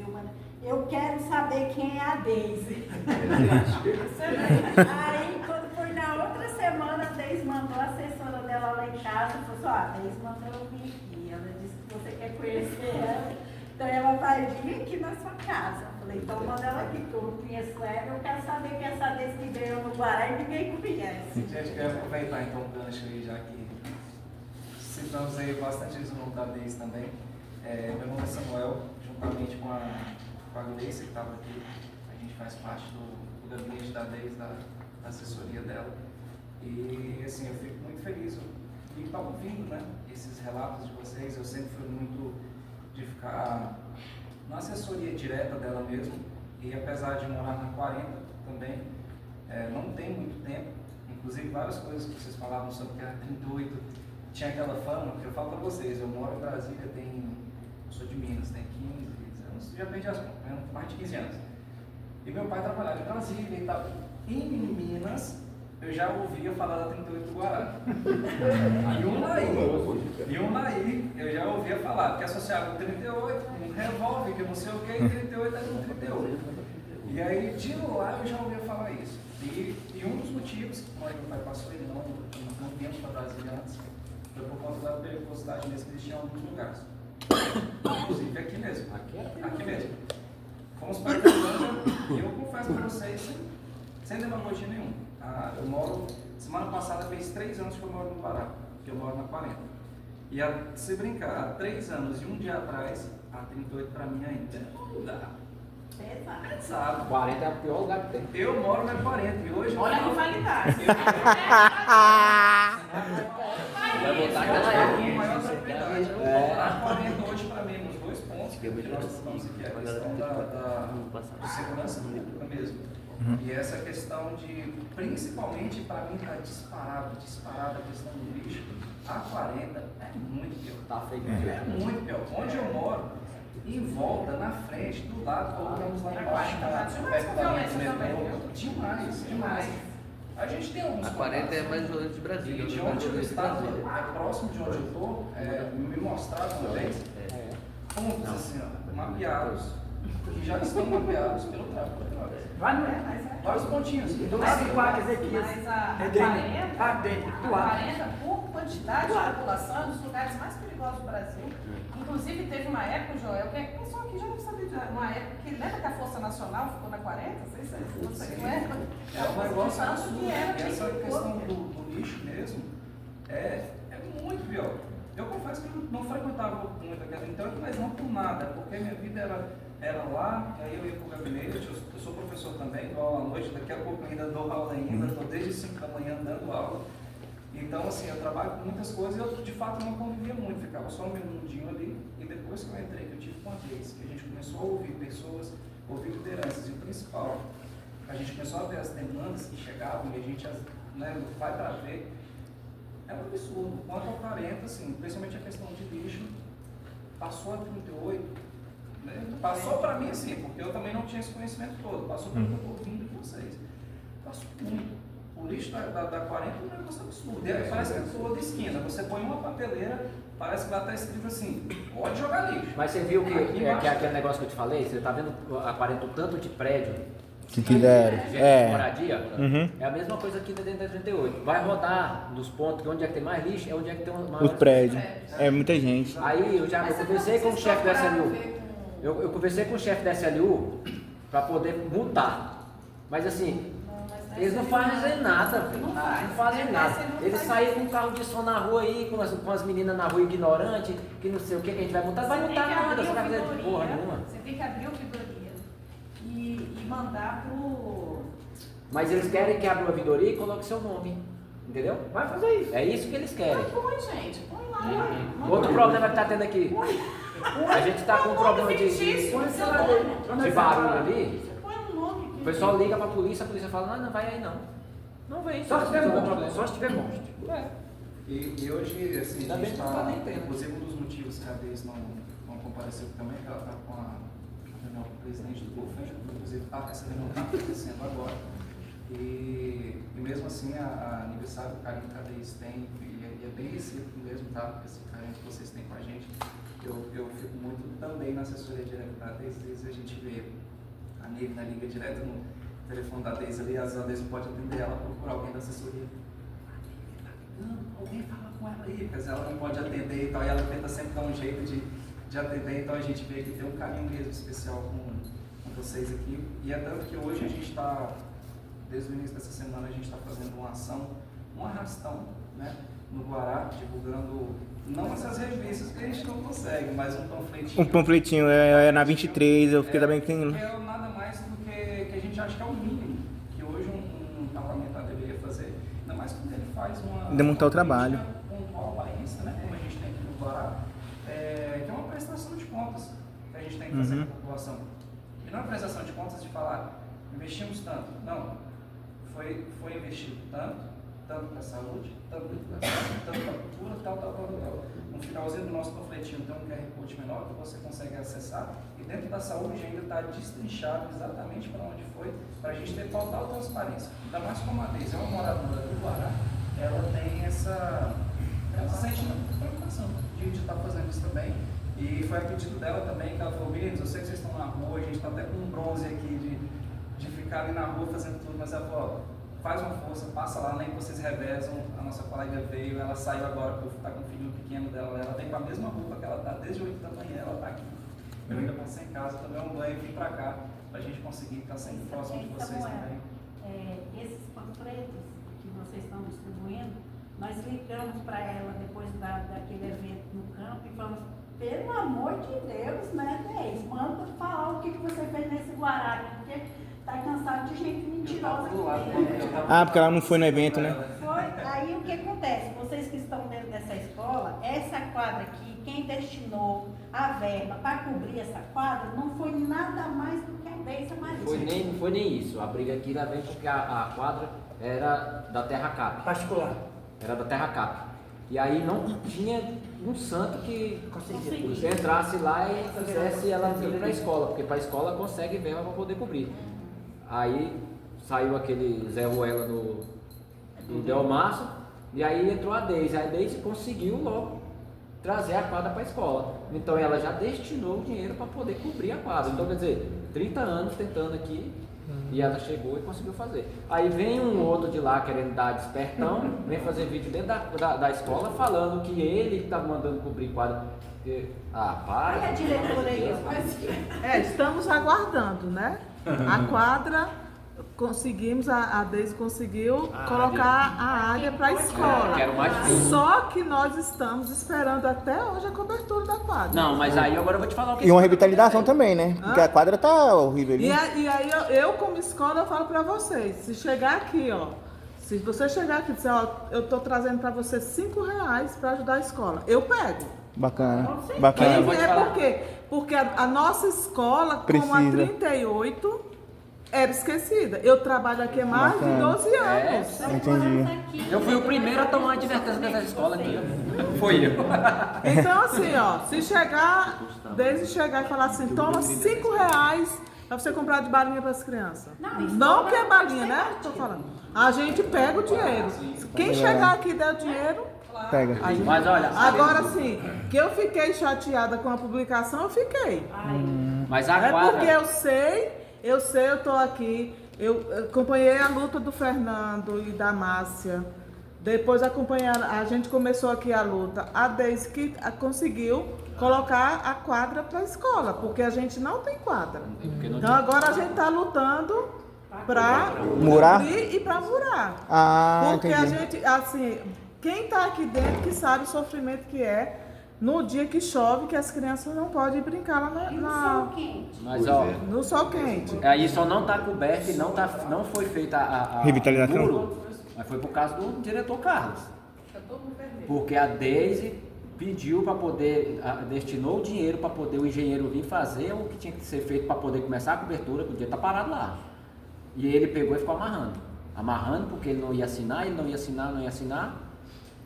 Eu quero saber quem é a Deise. Aí, quando foi na outra semana, a Deise mandou a assessora dela lá em casa e falou assim, ó, a Deise mandou eu vir aqui. Ela disse que você quer conhecer ela, então ela vai vir aqui na sua casa. Eu falei, então manda ela aqui, porque eu não conheço ela, eu quero saber quem é essa Deise que veio no Guará e ninguém conhece. Gente, eu quero aproveitar então o gancho aí, já que citamos aí bastante esse nome da Deise também. Meu nome é Samuel, juntamente com a Gleice que estava aqui, a gente faz parte do gabinete da Deise, da assessoria dela. E assim, eu fico muito feliz de estar ouvindo, né, esses relatos de vocês. Eu sempre fui muito de ficar na assessoria direta dela mesmo, e apesar de morar na 40 também, não tem muito tempo, inclusive várias coisas que vocês falavam sobre que era 38, tinha aquela fama, que eu falo para vocês, eu moro em Brasília, eu sou de Minas, tem 15 anos, já perdi as contas, né? Mais de 15 anos. E meu pai trabalhava em Brasília e tal. Em Minas, eu já ouvia falar da 38 do Guará. E um Naí, eu já ouvia falar, porque associava o 38, um revólver, que eu não sei o que, e 38 era um 38. E aí, de lá, eu já ouvia falar isso. E um dos motivos que meu pai passou, ele não viemos para Brasília antes, foi por conta da periculosidade mesmo que existia em alguns lugares. Inclusive aqui mesmo. Aqui mesmo. Fomos para Campina e eu confesso para vocês, sem demagogia nenhuma. Eu moro, semana passada fez 3 anos que eu moro no Pará, que eu moro na 40. E se brincar, há 3 anos e um dia atrás, a 38 para mim ainda não dá. Pesado. 40 é o pior lugar que tem. Eu moro na 40 e hoje. Olha a rivalidade. Vai voltar aquela época. Maior tranquilidade. A 40 hoje para mim, nos 2 pontos que nós estamos aqui, a questão da segurança pública mesmo. E essa questão de, principalmente para mim, está disparada a questão do lixo. A 40 é muito pior. Tá feio. É muito pior. Onde eu moro, em volta, na frente, do lado, colocamos lá embaixo, perto da metrô. Demais. A gente tem alguns. A 40 é mais violenta de Brasília. E de onde eu estava, próximo de onde eu estou, me mostraram uma vez pontos assim, ó, mapeados, que já estão mapeados pelo tráfico de drogas. Vários pontinhos. Mas a 40, por quantidade de população, é um dos lugares mais perigosos do Brasil. Inclusive, teve uma época, Joel, que o pessoal aqui já não sabia de uma época que lembra que a Força Nacional ficou na 40? Você lembra? É um negócio absurdo. Que era Essa questão do lixo mesmo é muito pior. Eu confesso que eu não frequentava muito aquela então, mas não por nada, porque minha vida era lá, aí eu ia para o gabinete, eu sou professor também, dou aula à noite, daqui a pouco eu ainda dou aula ainda, estou desde 5 da manhã dando aula. Então, assim, eu trabalho com muitas coisas e eu, de fato, não convivia muito, ficava só no meu mundinho ali. E depois que eu entrei, que eu tive com a Gleice, que a gente começou a ouvir pessoas, ouvir lideranças, e o principal, a gente começou a ver as demandas que chegavam e a gente vai para ver. É um absurdo. Quanto ao 40, assim, principalmente a questão de lixo, passou a 38, né? Passou para mim, assim, porque eu também não tinha esse conhecimento todo, passou para o que eu estou ouvindo de vocês. Passou muito. O lixo da 40 é um negócio absurdo. Parece que é toda esquina. Você põe uma papeleira, parece que lá está escrito assim, pode jogar lixo. Mas você viu que aquele negócio que eu te falei? Você está vendo a 40 o tanto de prédio que fizeram. Moradia? É a mesma coisa aqui dentro da 38. Vai rodar nos pontos que onde é que tem mais lixo, é onde é que tem mais os prédios. É muita gente. Aí eu conversei com o chefe do SLU. Eu conversei com o chefe da SLU para poder multar. Mas assim, eles não fazem nada, velho. Não fazem nada. Eles saíram com um carro de som na rua aí, com as meninas na rua ignorantes, que não sei o que a gente vai multar. Vai multar nada, você vai fazer porra nenhuma. Você tem que abrir ouvidoria e mandar pro... Mas eles querem que abra uma ouvidoria e coloque seu nome. Entendeu? Vai fazer isso. É isso que eles querem. Põe, gente. Põe lá. Outro problema que tá tendo aqui. A gente tá com um problema de barulho ali. O pessoal liga pra polícia, a polícia fala, não vai aí não. Não vem. Só se tiver monstro. E hoje, assim, a gente está, inclusive um dos motivos que a Deise não compareceu também, porque ela está com a reunião com o presidente do COFEN, inclusive essa reunião está acontecendo agora. E mesmo assim, a aniversário do carinho que a Deise tem, e é bem recíproco mesmo, tá? Esse carinho que vocês têm com a gente. Eu fico muito também na assessoria direta da Deise, às vezes a gente vê a Nívia liga direto no telefone da Deise ali, às vezes a Deise não pode atender ela, procurar alguém da assessoria. Não, alguém fala com ela aí, porque ela não pode atender e tal, e ela tenta sempre dar um jeito de atender, então a gente vê que tem um carinho mesmo especial com vocês aqui. E é tanto que hoje a gente está, desde o início dessa semana, a gente está fazendo uma ação, um arrastão, né, no Guará, divulgando, não essas revistas que a gente não consegue, mas um panfletinho. Um panfletinho, é na 23, eu fiquei também tem. Que é nada mais do que a gente acha que é o mínimo que hoje um parlamentar deveria fazer, ainda mais quando ele faz uma Demontar o trabalho. pontual bairrista, né, como a gente tem aqui no Guará, que é uma prestação de contas que a gente tem que fazer com a população. E não é uma prestação de contas de falar, investimos tanto. Não, foi investido tanto para a saúde, tanto para a educação, tanto para a cultura, tal. No finalzinho do nosso panfletinho tem um QR Code menor que você consegue acessar, e dentro da saúde ainda está destrinchado exatamente para onde foi, para a gente ter total transparência. Ainda mais como a Deise é uma moradora do Guará, ela tem ela sente preocupação de estar fazendo isso também. E foi a pedido dela também, que ela falou, meninos, eu sei que vocês estão na rua, a gente está até com um bronze aqui de ficar ali na rua fazendo tudo, mas ela falou, faz uma força, passa lá, nem que vocês revezam. A nossa colega veio, ela saiu agora, porque está com o filho pequeno dela, ela vem com a mesma roupa que ela está desde 8 da manhã, ela está aqui. Eu ainda passei em casa, tomei um banho e vim para cá, para a gente conseguir estar sempre próximo de vocês também. Esses panfletos que vocês estão distribuindo, nós ligamos para ela depois daquele evento no campo e falamos, pelo amor de Deus, né, Deise? Manda falar o que você fez nesse Guará, porque tá cansado de gente mentirosa aqui. Porque ela não foi no evento, né? Foi. Aí o que acontece? Vocês que estão dentro dessa escola, essa quadra aqui, quem destinou a verba para cobrir essa quadra, não foi nada mais do que a Deise Maria. Não foi nem isso. A briga aqui lá vem porque a quadra era da Terra Cap. Particular. Era da Terra Cap. E aí não tinha um santo que você entrasse lá e fizesse ela vir para a escola, porque para a escola consegue verba para poder cobrir. Aí saiu aquele Zé Ruela do Delmaço, e aí entrou a Deise. A Deise conseguiu logo trazer a quadra para a escola. Então ela já destinou o dinheiro para poder cobrir a quadra. Então quer dizer, 30 anos tentando aqui, e ela chegou e conseguiu fazer. Aí vem um outro de lá querendo dar despertão, vem fazer vídeo dentro da escola falando que ele estava mandando cobrir quadra. Para. Olha a diretora aí. Estamos aguardando, né? A quadra, conseguimos, a Deise conseguiu colocar a área para a escola. Quero mais tempo. Só que nós estamos esperando até hoje a cobertura da quadra. Não, mas aí agora eu vou te falar o que. E uma revitalização também, né? Porque a quadra tá horrível ali. E aí eu como escola, eu falo para vocês, se chegar aqui, se você chegar aqui e dizer, eu tô trazendo para você R$5 para ajudar a escola, eu pego. Bacana. Por quê? Porque a nossa escola, como a 38, era esquecida. Eu trabalho aqui há mais de 12 anos. Entendi. Eu fui o primeiro a tomar a advertência dessa escola aqui. Foi eu. Então assim, se chegar, desde chegar e falar assim, toma R$5 para você comprar de balinha para as crianças. Não que é balinha, né? Tô falando. A gente pega o dinheiro. Quem chegar aqui e der o dinheiro, pega. Mas olha, agora sim, que eu fiquei chateada com a publicação, eu fiquei. Mas a quadra... porque eu tô aqui, eu acompanhei a luta do Fernando e da Márcia. Depois a gente começou aqui a luta. A Deise que conseguiu colocar a quadra para a escola, porque a gente não tem quadra. Então agora a gente está lutando para murar e para murar. Porque entendi. a gente, assim, quem está aqui dentro que sabe o sofrimento que é no dia que chove, que as crianças não podem brincar lá no sol quente. Mas, no sol quente. Aí só não está coberto e não foi feita a revitalização. muro, mas foi por causa do diretor Carlos. Porque a Deise pediu para poder, destinou o dinheiro para poder o engenheiro vir fazer o que tinha que ser feito para poder começar a cobertura, podia estar parado lá. E ele pegou e ficou amarrando porque ele não ia assinar, não ia assinar.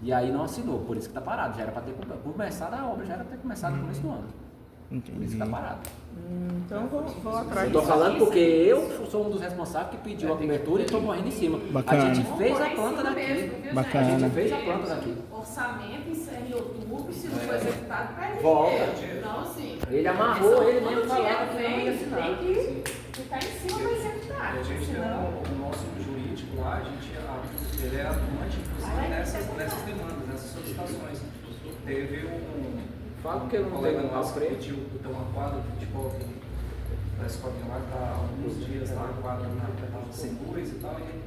E aí não assinou, por isso que está parado. Já era para ter começado a obra, já era para ter começado no começo do ano. Por isso que está parado. Então vou atrás. Eu tô falando porque eu sou um dos responsáveis que pediu a cobertura e estou morrendo em cima. Bacana. A gente fez a planta daqui. Bacana. A gente fez a planta daqui. Orçamento encerra em outubro, se não for executado, perde Volta. dinheiro. Então, assim, Ele amarrou, ele mesmo quando o falava que dinheiro não ia vem, assinar. tem que ficar em cima para executar. E a gente tem Senão, o nosso jurídico lá, ele é atuante inclusive nessas demandas, nessas solicitações. Teve Fala que eu não colega tenho nosso que preto. pediu ter uma quadra de futebol aqui da escolinha lá, que tá há alguns dias lá, a quadra sem luz e tal, e ele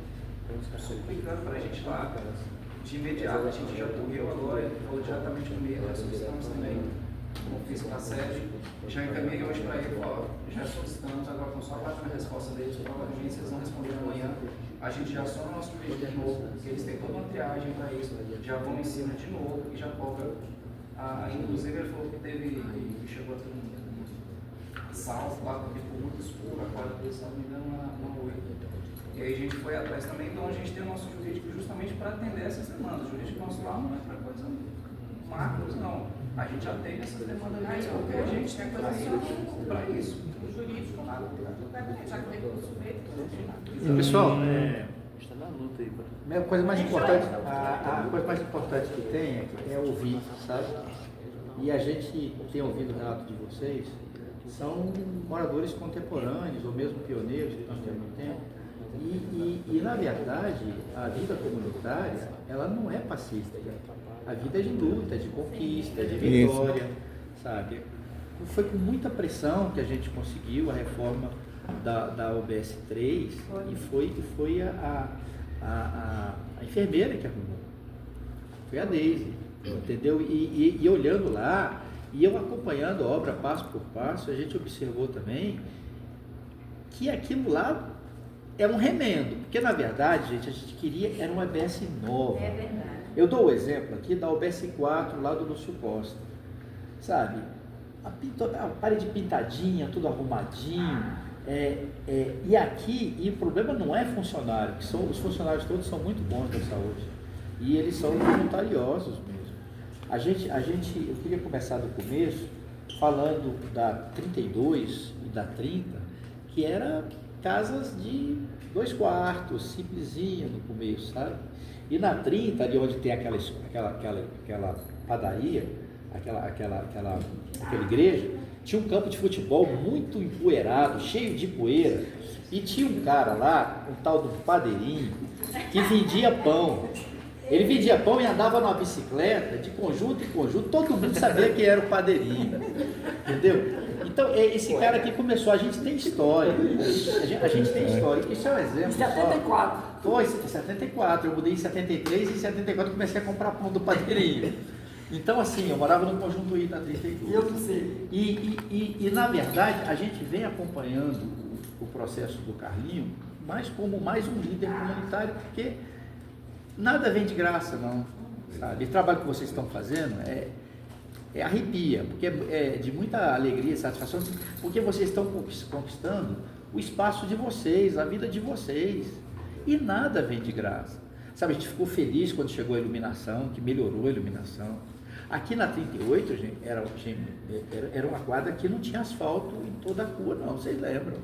suplicando para a gente lá, de imediato, a gente já correu agora, ele falou diretamente comigo, nós solicitamos também, como fiz para a sede, já encaminhei hoje para ele, ó, já solicitamos, agora estão só aguardando a resposta deles, provavelmente vocês vão responder amanhã, a gente já só no nosso pedido de novo, porque eles têm toda uma triagem para isso, já vão em cima de novo e já cobra. Inclusive ele falou que chegou a ter um salto lá, porque ficou muito escuro, a quadra dele, se não me engano, na 8. E aí a gente foi atrás também, então a gente tem o nosso jurídico justamente para atender essas demandas. O jurídico nosso lá não é para coisa macros, não. A gente atende essas demandas aí, porque a gente tem coisa para isso. o jurídico lá, já que tem curso feito, Pessoal, Está na luta aí. a coisa mais importante, a coisa mais importante que tem é ouvir, sabe? E a gente tem ouvido o relato de vocês, são moradores contemporâneos, ou mesmo pioneiros que nós temos no tempo. E na verdade, a vida comunitária, ela não é pacífica. A vida é de luta, é de conquista, é de vitória, sabe? Foi com muita pressão que a gente conseguiu a reforma da UBS 3 e foi a enfermeira que arrumou. Foi a Deise, entendeu? E olhando lá, e eu acompanhando a obra passo por passo, a gente observou também que aquilo lá é um remendo, porque na verdade, gente, a gente queria, era uma UBS nova. É verdade. Eu dou o exemplo aqui da UBS 4 lá do Lúcio Costa, sabe? A parede pintadinha, tudo arrumadinho, e aqui, e o problema não é funcionário, que os funcionários todos são muito bons da saúde, e eles são voluntariosos mesmo. Eu queria começar do começo, falando da 32 e da 30, que era casas de 2 quartos, simplesinha no começo, sabe? E na 30, ali onde tem aquela padaria, aquela igreja, tinha um campo de futebol muito empoeirado, cheio de poeira, e tinha um cara lá, um tal do padeirinho, que vendia pão. Ele vendia pão e andava numa bicicleta, de conjunto em conjunto, todo mundo sabia quem era o padeirinho, entendeu? Então, esse cara aqui começou, a gente tem história, a gente tem história, isso é um exemplo. Em 74. Foi, em 74, eu mudei em 73 e em 74 eu comecei a comprar pão do padeirinho. Então, assim, eu morava no Conjunto I, na 32. Eu que sei. E, na verdade, a gente vem acompanhando o processo do Carlinho, mais como mais um líder comunitário, porque nada vem de graça, não, sabe? O trabalho que vocês estão fazendo arrepia, porque é de muita alegria e satisfação, porque vocês estão conquistando o espaço de vocês, a vida de vocês, e nada vem de graça. Sabe, a gente ficou feliz quando chegou a iluminação, que melhorou a iluminação. Aqui na 38, gente, era uma quadra que não tinha asfalto em toda a rua, não, vocês lembram?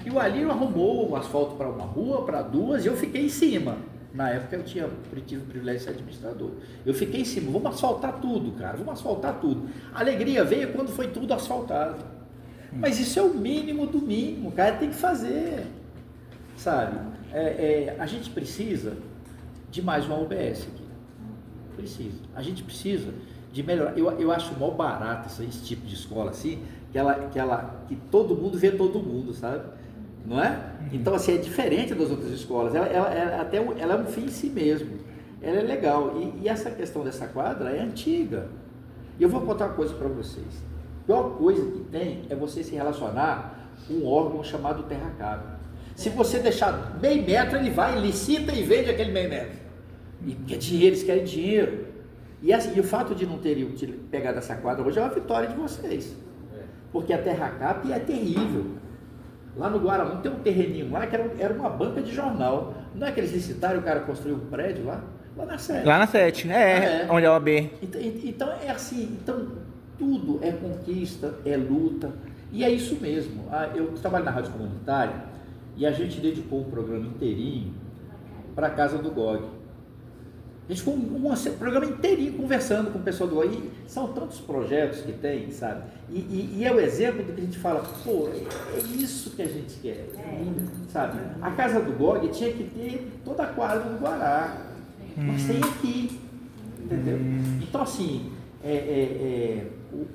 E o Alírio arrumou o asfalto para uma rua, para duas, e eu fiquei em cima. Na época eu tive o privilégio de ser administrador. Eu fiquei em cima, vamos asfaltar tudo, cara, vamos asfaltar tudo. A alegria veio quando foi tudo asfaltado. Mas isso é o mínimo do mínimo, o cara tem que fazer, sabe? A gente precisa de mais uma UBS aqui. Precisa. A gente precisa de melhorar. Eu acho mó barato esse tipo de escola assim, que todo mundo vê todo mundo, sabe? Não é? Então, assim, é diferente das outras escolas. Ela é um fim em si mesmo. Ela é legal. E essa questão dessa quadra é antiga. E eu vou contar uma coisa para vocês. A pior coisa que tem é você se relacionar com um órgão chamado Terracab. Se você deixar meio metro, ele vai, licita e vende aquele meio metro. E quer dinheiro, eles querem dinheiro. E o fato de não terem pegado essa quadra hoje é uma vitória de vocês. Porque a Terracap é terrível. Lá no Guaramundo tem um terreninho lá que era uma banca de jornal. Não é que eles licitaram, o cara construiu um prédio lá? Lá na 7. Lá na 7, onde é o AB. Então é assim, então tudo é conquista, é luta, e é isso mesmo. Eu trabalho na rádio comunitária e a gente dedicou um programa inteirinho para a Casa do GOG. A gente ficou um programa inteirinho conversando com o pessoal do GOG. E são tantos projetos que tem, sabe? E é o exemplo do que a gente fala, pô, é isso que a gente quer, sabe? A Casa do GOG tinha que ter toda a quadra do Guará, mas tem aqui, entendeu? Então, assim,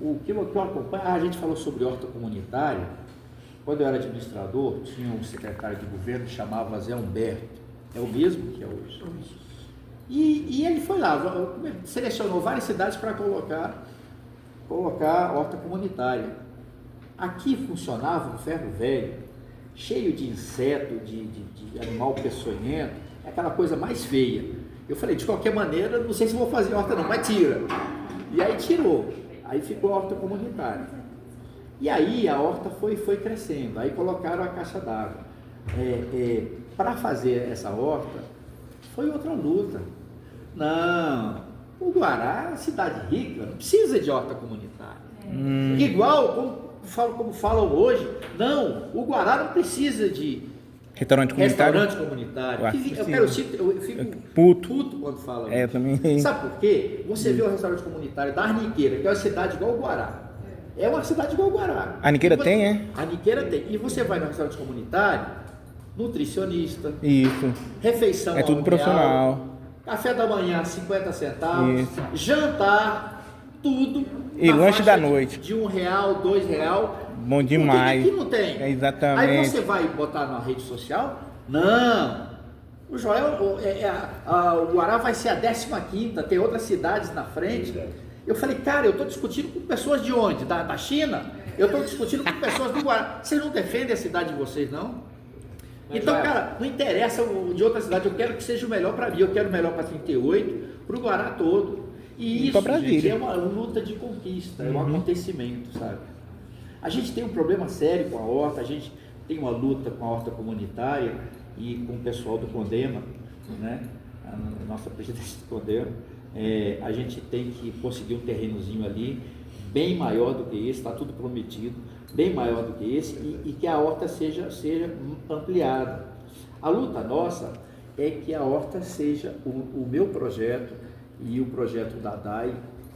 o que eu acompanho, a gente falou sobre horta comunitária. Quando eu era administrador, tinha um secretário de governo que chamava Zé Humberto, é o mesmo que é hoje. E ele foi lá, selecionou várias cidades para colocar horta comunitária. Aqui funcionava um ferro velho, cheio de inseto, de animal peçonhento, aquela coisa mais feia. Eu falei, de qualquer maneira, não sei se vou fazer horta não, mas tira. E aí tirou, aí ficou a horta comunitária. E aí a horta foi crescendo, aí colocaram a caixa d'água. Para fazer essa horta, foi outra luta. Não, o Guará é uma cidade rica, não precisa de horta comunitária. Igual, como falam hoje, não, o Guará não precisa de restaurante comunitário. Eu fico puto quando falam. Eu também. Sabe por quê? Você vê o restaurante comunitário da Arniqueira, que é uma cidade igual o Guará. É uma cidade igual o Guará. A Arniqueira tem, é? A Arniqueira tem. E você vai no restaurante comunitário, nutricionista. Isso. Refeição é tudo profissional. Real, café da manhã, 50 centavos. Isso. Jantar, tudo. E lanche da noite. De R$1, R$2. Bom demais. Aqui não tem. Exatamente. Aí você vai botar na rede social? Não. O Joel, o Guará vai ser a 15ª, tem outras cidades na frente. Eu falei, cara, eu estou discutindo com pessoas de onde? Da China? Eu estou discutindo com pessoas do Guará. Vocês não defendem a cidade de vocês, não? Então, cara, não interessa de outra cidade, eu quero que seja o melhor para mim, eu quero o melhor para 38, para o Guará todo. E isso, gente, é uma luta de conquista, é um acontecimento, sabe? A gente tem um problema sério com a horta, a gente tem uma luta com a horta comunitária e com o pessoal do Condema, né? A nossa presidente do Condema. A gente tem que conseguir um terrenozinho ali, bem maior do que esse, está tudo prometido, bem maior do que esse, e que a horta seja ampliada. A luta nossa é que a horta seja o meu projeto e o projeto da DAI,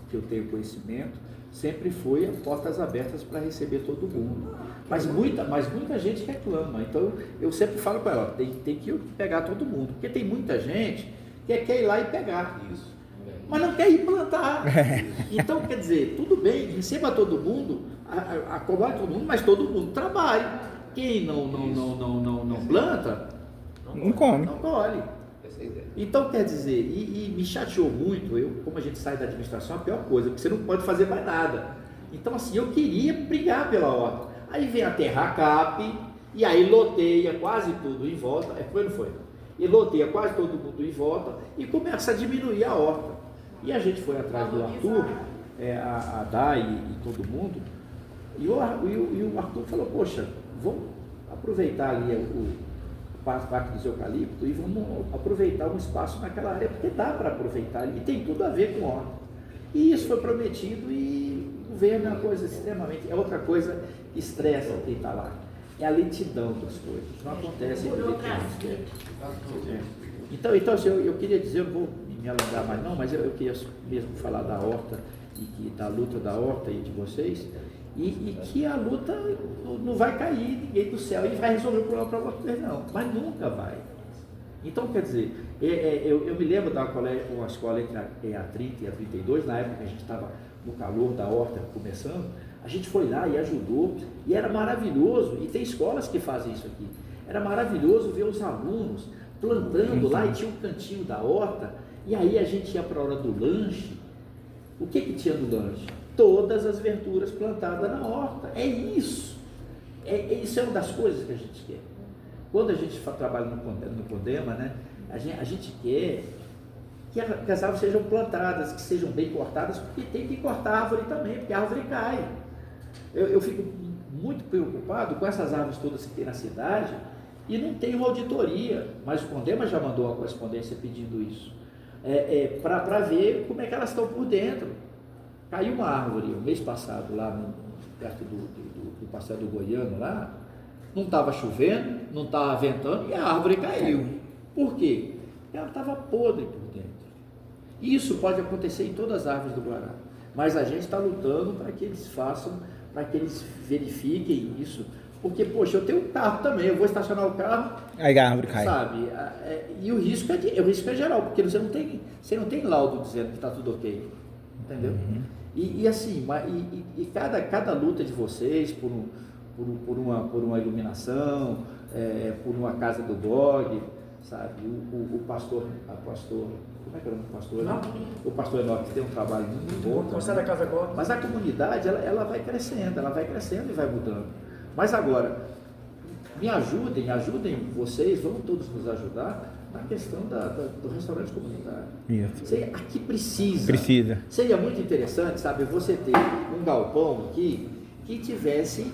que eu tenho conhecimento, sempre foi portas abertas para receber todo mundo. Mas muita gente reclama, então eu sempre falo para ela, tem que pegar todo mundo, porque tem muita gente que quer ir lá e pegar isso. Mas não quer ir plantar. Então, quer dizer, tudo bem, receba todo mundo, acomode todo mundo, mas todo mundo trabalha. Quem não planta, não come. Não colhe. Então, quer dizer, e me chateou muito, como a gente sai da administração, a pior coisa, porque você não pode fazer mais nada. Então, assim, eu queria brigar pela horta. Aí vem a Terracap, e aí loteia quase tudo em volta, não foi? E loteia quase todo mundo em volta, e começa a diminuir a horta. E a gente foi atrás do Arthur, a Dai e todo mundo, e o Arthur falou, poxa, vamos aproveitar ali o Parque dos Eucaliptos e vamos aproveitar um espaço naquela área, porque dá para aproveitar ali, e tem tudo a ver com horta. E isso foi prometido e o governo é uma coisa extremamente, é outra coisa que estressa quem está lá, é a lentidão das coisas, não acontece do jeito que a gente quer. Então assim, eu queria dizer, eu não vou me alongar mais não, mas eu queria mesmo falar da horta, da luta da horta e de vocês, e que a luta não vai cair ninguém do céu e vai resolver o problema para vocês não, mas nunca vai. Então, quer dizer, eu me lembro da uma escola entre a 30 e a 32, na época que a gente estava no calor da horta começando, a gente foi lá e ajudou, e era maravilhoso, e tem escolas que fazem isso aqui, era maravilhoso ver os alunos plantando lá, e tinha um cantinho da horta, e aí a gente ia para a hora do lanche. O que tinha no lanche? Todas as verduras plantadas na horta. É isso. Isso é uma das coisas que a gente quer. Quando a gente trabalha no Condema, né, a gente quer que as árvores sejam plantadas, que sejam bem cortadas, porque tem que cortar a árvore também, porque a árvore cai. Eu fico muito preocupado com essas árvores todas que tem na cidade e não tem uma auditoria, mas o Condema já mandou uma correspondência pedindo isso, para ver como é que elas estão por dentro. Caiu uma árvore o mês passado lá perto do Passeio do Goiano lá, não estava chovendo, não estava ventando e a árvore caiu. Por quê? Ela estava podre por dentro. Isso pode acontecer em todas as árvores do Guará, mas a gente está lutando para que eles façam, para que eles verifiquem isso, porque, poxa, eu tenho um carro também, eu vou estacionar o carro, aí a árvore cai. Sabe? E o risco é geral, porque você não tem laudo dizendo que está tudo ok, entendeu? E assim, cada luta de vocês por uma iluminação, por uma casa do dog, sabe? O pastor, como é que é o nome do pastor? Não. O pastor Enoque tem um trabalho muito bom. Conselho da Casa Gospel. Mas a comunidade, ela vai crescendo e vai mudando. Mas agora, me ajudem vocês, vamos todos nos ajudar na questão do restaurante comunitário. Isso. Aqui precisa. Seria muito interessante, sabe, você ter um galpão aqui que tivesse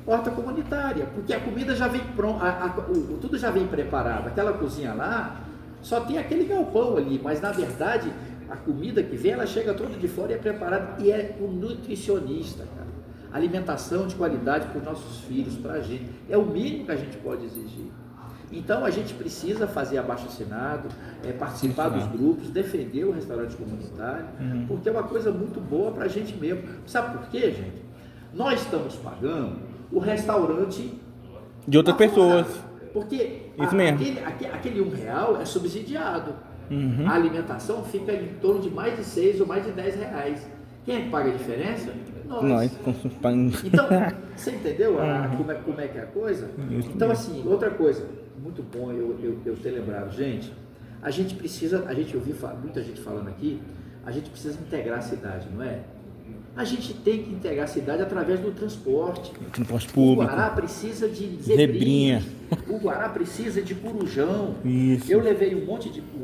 horta comunitária, porque a comida já vem pronta, tudo já vem preparado. Aquela cozinha lá, só tem aquele galpão ali, mas na verdade, a comida que vem, ela chega toda de fora e é preparada, e é um nutricionista, cara. Alimentação de qualidade para os nossos filhos, para a gente. É o mínimo que a gente pode exigir. Então, a gente precisa fazer abaixo-assinado, participar dos grupos, defender o restaurante comunitário, porque é uma coisa muito boa para a gente mesmo. Sabe por quê, gente? Nós estamos pagando o restaurante de outras pessoas. Porque isso mesmo. Aquele R$1 é subsidiado. A alimentação fica em torno de mais de 6 ou mais de 10 reais. Quem é que paga a diferença? Nós. Então, você entendeu como é que é a coisa? Então, assim, outra coisa, muito bom eu ter lembrado, gente, a gente ouviu muita gente falando aqui, a gente precisa integrar a cidade, não é? A gente tem que integrar a cidade através do transporte. Transporte público. O Guará precisa de zebrinha. O Guará precisa de corujão. Isso. Eu levei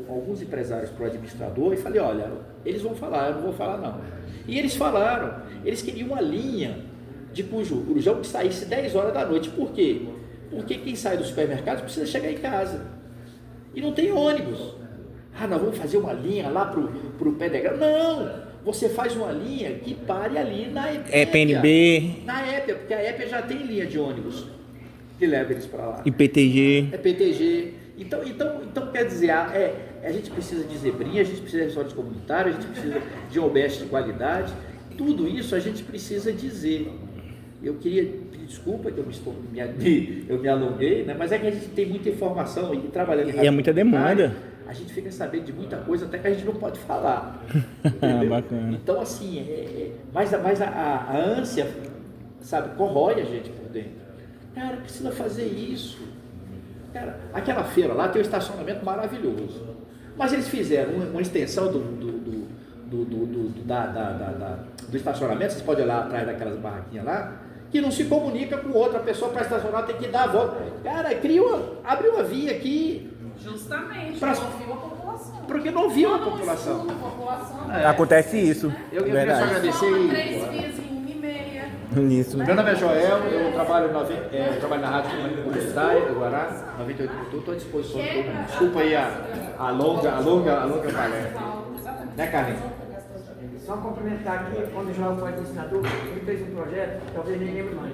alguns empresários para o administrador e falei, olha, eles vão falar, eu não vou falar não. E eles falaram, eles queriam uma linha de corujão que saísse 10 horas da noite. Por quê? Porque quem sai do supermercado precisa chegar em casa. E não tem ônibus. Nós vamos fazer uma linha lá para o Pedregal. Não! Você faz uma linha que pare ali na Épia. PNB. Na Épia, porque a Épia já tem linha de ônibus que leva eles para lá. E PTG. É PTG. Então quer dizer, a gente precisa de zebrinha, a gente precisa de restaurante comunitário, a gente precisa de OBS de qualidade. Tudo isso a gente precisa dizer. Eu queria pedir desculpa que eu me alonguei, né? Mas é que a gente tem muita informação e trabalhando em rádio. E é muita demanda. A gente fica sabendo de muita coisa, até que a gente não pode falar. Bacana. Então, assim, mas a ânsia, sabe, corrói a gente por dentro. Cara, precisa fazer isso. Cara, aquela feira lá tem um estacionamento maravilhoso. Mas eles fizeram uma extensão do estacionamento, vocês podem olhar atrás daquelas barraquinhas lá, que não se comunica com outra pessoa para estacionar, tem que dar a volta. Cara, abre uma via aqui. Justamente, não ouviu a população. Porque não ouviu a população. Acontece isso. Eu queria só agradecer. 3 vias em 1h30. Isso. Meu nome é Joel, eu trabalho na Rádio Comunitária do Guará, 98 minutos, estou à disposição de todo mundo. Desculpa aí a longa palestra. Né, Carlinhos? Só complementar aqui, quando o Joel foi administrador, ele fez um projeto, talvez nem lembre mais.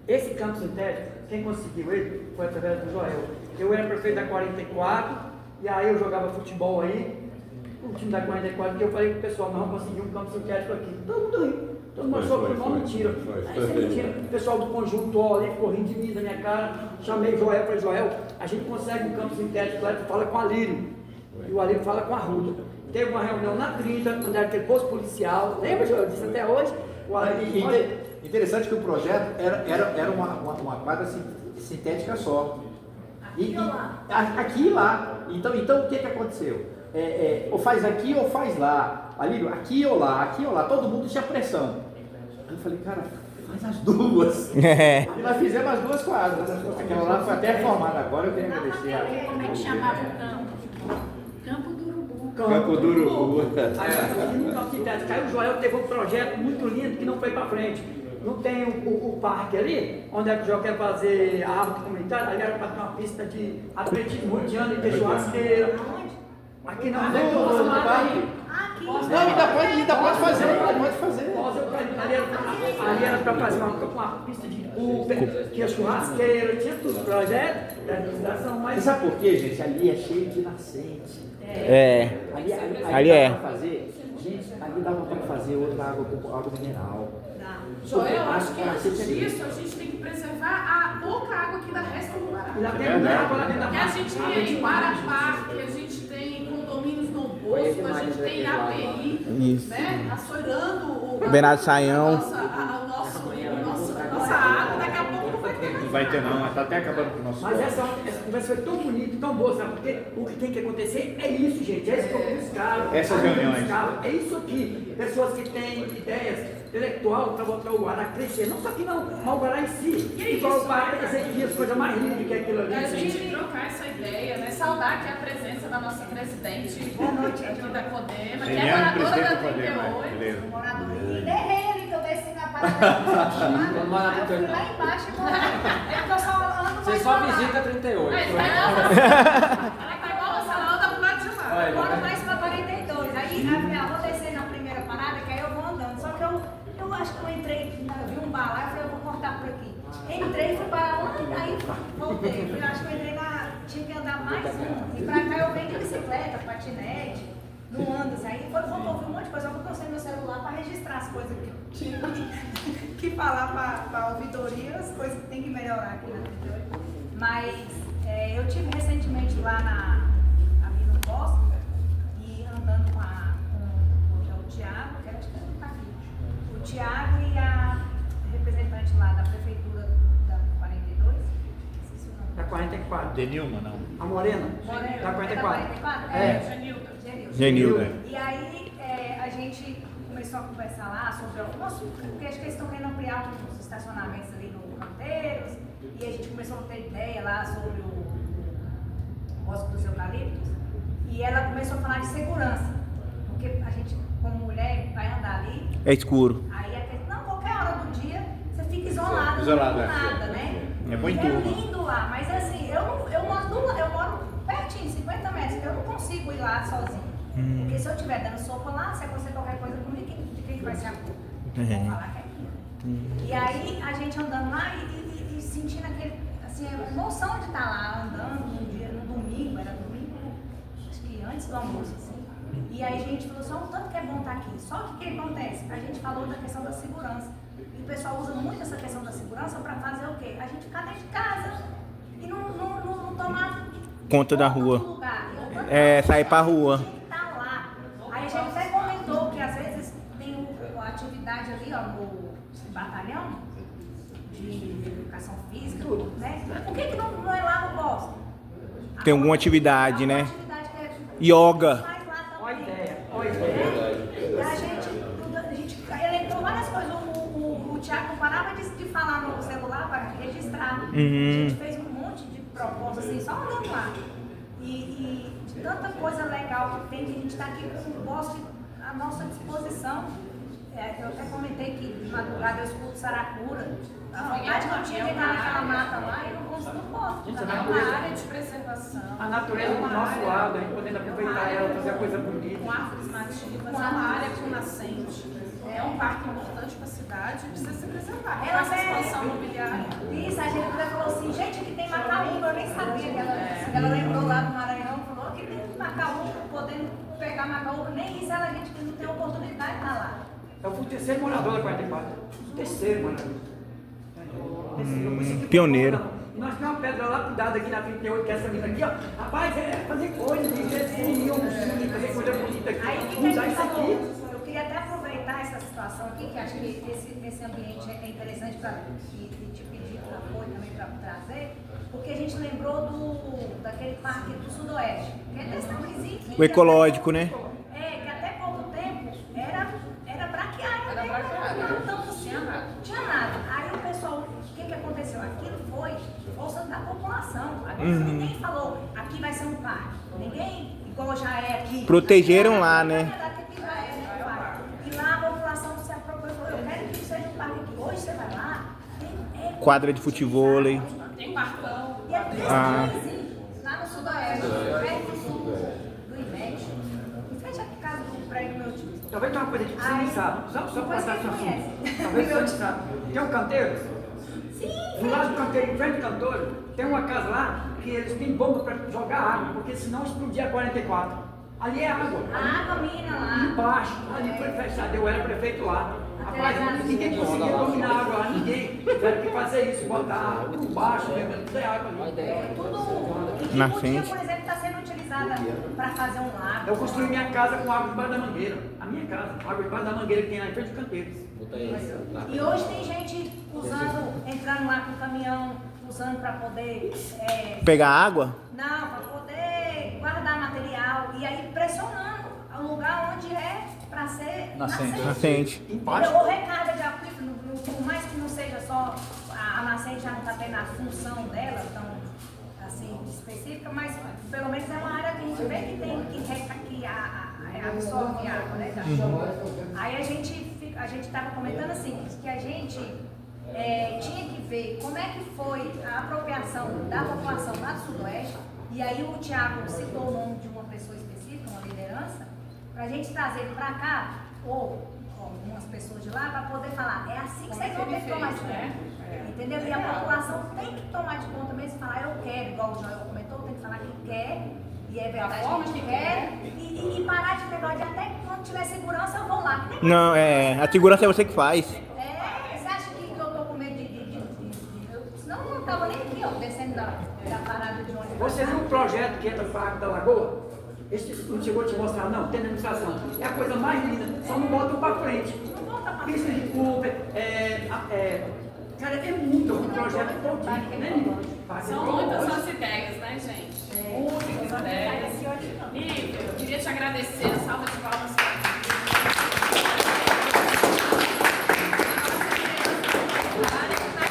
Esse campo sintético, quem conseguiu ele foi através do Joel. Eu era prefeito da 44, e aí eu jogava futebol aí, o time da 44, e eu falei pro pessoal, nós vamos conseguir um campo sintético aqui. Todo mundo riu, todo mundo achou que foi uma mentira. Aí isso é mentira. O pessoal do conjunto ali ficou rindo de mim, da minha cara, chamei o Joel, falei, Joel, a gente consegue um campo sintético lá, tu fala com o Alírio, e o Alírio fala com a Ruda. Teve uma reunião na 30, quando era aquele posto policial, lembra, Joel, disso até hoje? O Alírio, interessante que o projeto era uma quadra sintética só. Aqui e lá. Então o que aconteceu? Ou faz aqui ou faz lá. Alírio, aqui ou lá, todo mundo tinha pressão. Aí eu falei, cara, faz as duas. E nós fizemos as duas quadras. Aquela lá foi até reformada agora, eu queria agradecer. Como é que chamava o campo? Campo do Urubu. Campo do Urubu. Aí o Joel teve um projeto muito lindo que não foi para frente. não tem o parque ali, onde é que o João quer fazer a árvore comunitária, ali era para ter uma pista de atletismo mundiano e ter churrasqueira. Aqui não tem todo o parque. Não, ainda pode fazer, pode fazer. Ali era para fazer uma pista de Uber, tinha churrasqueira, tinha tudo, projeto da administração, mas... Você sabe por quê, gente? Ali é cheio de nascente. Ali é. Dava pra fazer, gente, ali dava para fazer outra água mineral. Joel, eu acho que antes disso a gente tem que preservar a pouca água que ainda resta no Guará. Que a gente tem aí Guarapá, que a gente tem condomínios no Bosco, a gente tem API, né? Açoirando o Bernardo Saião. Nossa água, daqui a pouco não vai ter mais. Não vai ter não, está até acabando com o nosso. Mas essa conversa foi tão bonita, tão boa, sabe? Porque o que tem que acontecer é isso, gente. É isso que eu buscava. Essas reuniões. É isso aqui. Pessoas que têm ideias intelectuais para botar o Guará crescer. Não só que não, mas o Guará em si. Igual o Parque das Equias, coisa mais linda que é aquilo ali. A gente trocar essa ideia, né? Saudar aqui a presença da nossa presidente. Boa noite aqui da Codema, que é moradora da 38. Moradora. Derreiro que eu desci na parada. Eu fui lá embaixo e morri. É porque eu só ando mais. Você só visita 38. Ela tá igual a sala outra pro lado de lá. Eu moro mais pra 42. Aí eu vou descer na primeira parada, que aí eu vou andando. Só que eu acho que eu entrei, vi um bar lá e falei, eu vou cortar por aqui. Entrei, fui para onde, aí voltei. Eu acho que eu entrei tinha que andar mais um. E pra cá eu venho de bicicleta, patinete, no Andas. Aí quando voltou, vi um monte de coisa. Eu trouxe meu celular para registrar as coisas que eu tinha que falar para a ouvidoria, as coisas que tem que melhorar aqui na vida. Mas eu tive recentemente lá ali no Bosque, e andando com o Tiago, que acho que não está aqui. O Tiago e a representante lá da prefeitura da 42, esqueci o nome. Da 44. Denilma, não. A Morena? Morena. Da 44. Genilda. E aí a gente começou a conversar lá sobre o nosso, porque acho que eles estão querendo ampliar os estacionamentos ali no Canteiros, e a gente começou a ter ideia lá sobre o Bosque dos Eucaliptos, e ela começou a falar de segurança, porque a gente, como mulher, vai andar ali. É escuro. Aí não, qualquer hora do dia você fica isolado, Isolado, não tem nada, né? É muito E é lindo lá, mas assim, eu moro pertinho, 50 metros, eu não consigo ir lá sozinho. Porque se eu estiver dando sopa lá, se acontecer qualquer coisa comigo, de quem vai ser a culpa? Vou falar que é minha. E aí a gente andando lá e sentindo aquele, assim, a emoção de estar lá andando no domingo, era domingo, acho que antes do almoço, assim. E aí a gente falou só o tanto que é bom estar aqui. Só que o que acontece? A gente falou da questão da segurança. E o pessoal usa muito essa questão da segurança para fazer o quê? A gente ficar dentro de casa e não tomar Conta da rua. do lugar. Sair pra rua. Aí a gente até comentou que às vezes tem a atividade ali, ó, no batalhão de educação física, né? Por que não é lá no Bosque? Tem alguma atividade, né? Yoga. Olha a ideia. Ele entrou várias coisas. O Thiago não parava de falar no celular para registrar. A gente fez um monte de propostas assim, só andando lá. E de tanta coisa legal que tem, que a gente está aqui com o Bosque à nossa disposição. Eu até comentei que de madrugada eu escuto saracura. A vontade que eu tinha de entrar naquela mata lá e não posso. É uma área de preservação. A natureza do nosso lado, a gente podendo aproveitar ela, fazer a coisa bonita. Com árvores nativas, é uma área com nascente. É um parque importante para a cidade e precisa ser preservado. Ela essa expansão imobiliária. Isso, a gente até falou assim, gente, aqui tem macaúba, eu nem sabia que ela lembrou lá do Maranhão, falou que tem macaúba, podendo pegar macaúba, nem isso a gente não tem oportunidade de estar lá. Eu fui o terceiro morador da 44. O terceiro morador. Pioneiro. E nós temos uma pedra lapidada aqui na 38, que é essa mina aqui, ó. Rapaz, fazer coisa, fazer coisa bonita aqui. Aí o que a gente falou? Eu queria até aproveitar essa situação aqui, que acho que esse ambiente é interessante para te pedir para apoio também para trazer, porque a gente lembrou daquele parque do Sudoeste, que é desse tamanhozinho. O ecológico, né? Que até pouco tempo era braquiário, não tanto assim, não tinha nada. Aí o pessoal, o que aconteceu? Aquilo foi força da população. Ninguém falou, aqui vai ser um parque. Ninguém, igual já é aqui. Protegeram lá, né? E lá a população se apropriou e falou, eu quero que isso seja um parque. parque aqui. Hoje você vai lá, tem Quadra de futevôlei. Tem Marcão. E é três lá no sudoeste, perto do sul do IMET. Em frente à casa do prédio do meu tio. Talvez tenha uma coisa que você não sabe. Só Depois passar quem essa conhece. Talvez você não sabe. Tem um canteiro? Sim. Do lado do canteiro, em frente do canteiro, tem uma casa lá que eles têm bomba para jogar água, porque senão explodia a 44. Ali é água. A água mina lá. Embaixo, ali foi fechado, eu era prefeito lá. Rapaz, ninguém conseguia dominar a água lá, ninguém. Tiveram que fazer isso, botar água por baixo, não tem água ali. Tudo Nascente. por exemplo, está sendo utilizada para fazer um lago. Eu construí minha casa com água debaixo da mangueira. A minha casa, água debaixo da mangueira que tem lá em frente do canteiro. E hoje tem gente usando, entrando lá com o caminhão, usando para poder... Pegar água? Não, para poder guardar material e aí pressionando o lugar onde é para ser Nascente. Ou recarga de aquífero, por mais que não seja só, a nascente já não está tendo a função dela tão assim, específica, mas pelo menos é uma área que a gente vê que tem que absorve água, né? Aí a gente estava comentando assim, que a gente tinha que ver como é que foi a apropriação da população lá do Sudoeste, e aí o Thiago citou o nome de uma pessoa específica, uma liderança, para a gente trazer para cá, ou algumas pessoas de lá, para poder falar, é assim que vocês vão ter que tomar de conta. Entendeu? E a população tem que tomar de conta mesmo e falar, eu quero, igual o Joel comentou, tem que falar que quer, e é verdade que a gente quer, e parar de pegar de até que quando tiver segurança eu vou lá. Não, a segurança é você que faz. Você acha que eu tô com medo senão eu não estava nem aqui, ó, descendo da parada de ônibus. Você viu um projeto que entra para a Água da Lagoa? Esse não chegou a te mostrar, não, tem demonstração. É a coisa mais linda, só não botam para frente. Pista de curva, cara, é muito um projeto todinho, né? São muitas as ideias, né, gente? Muitas ideias. E eu queria te agradecer, a salva de palmas para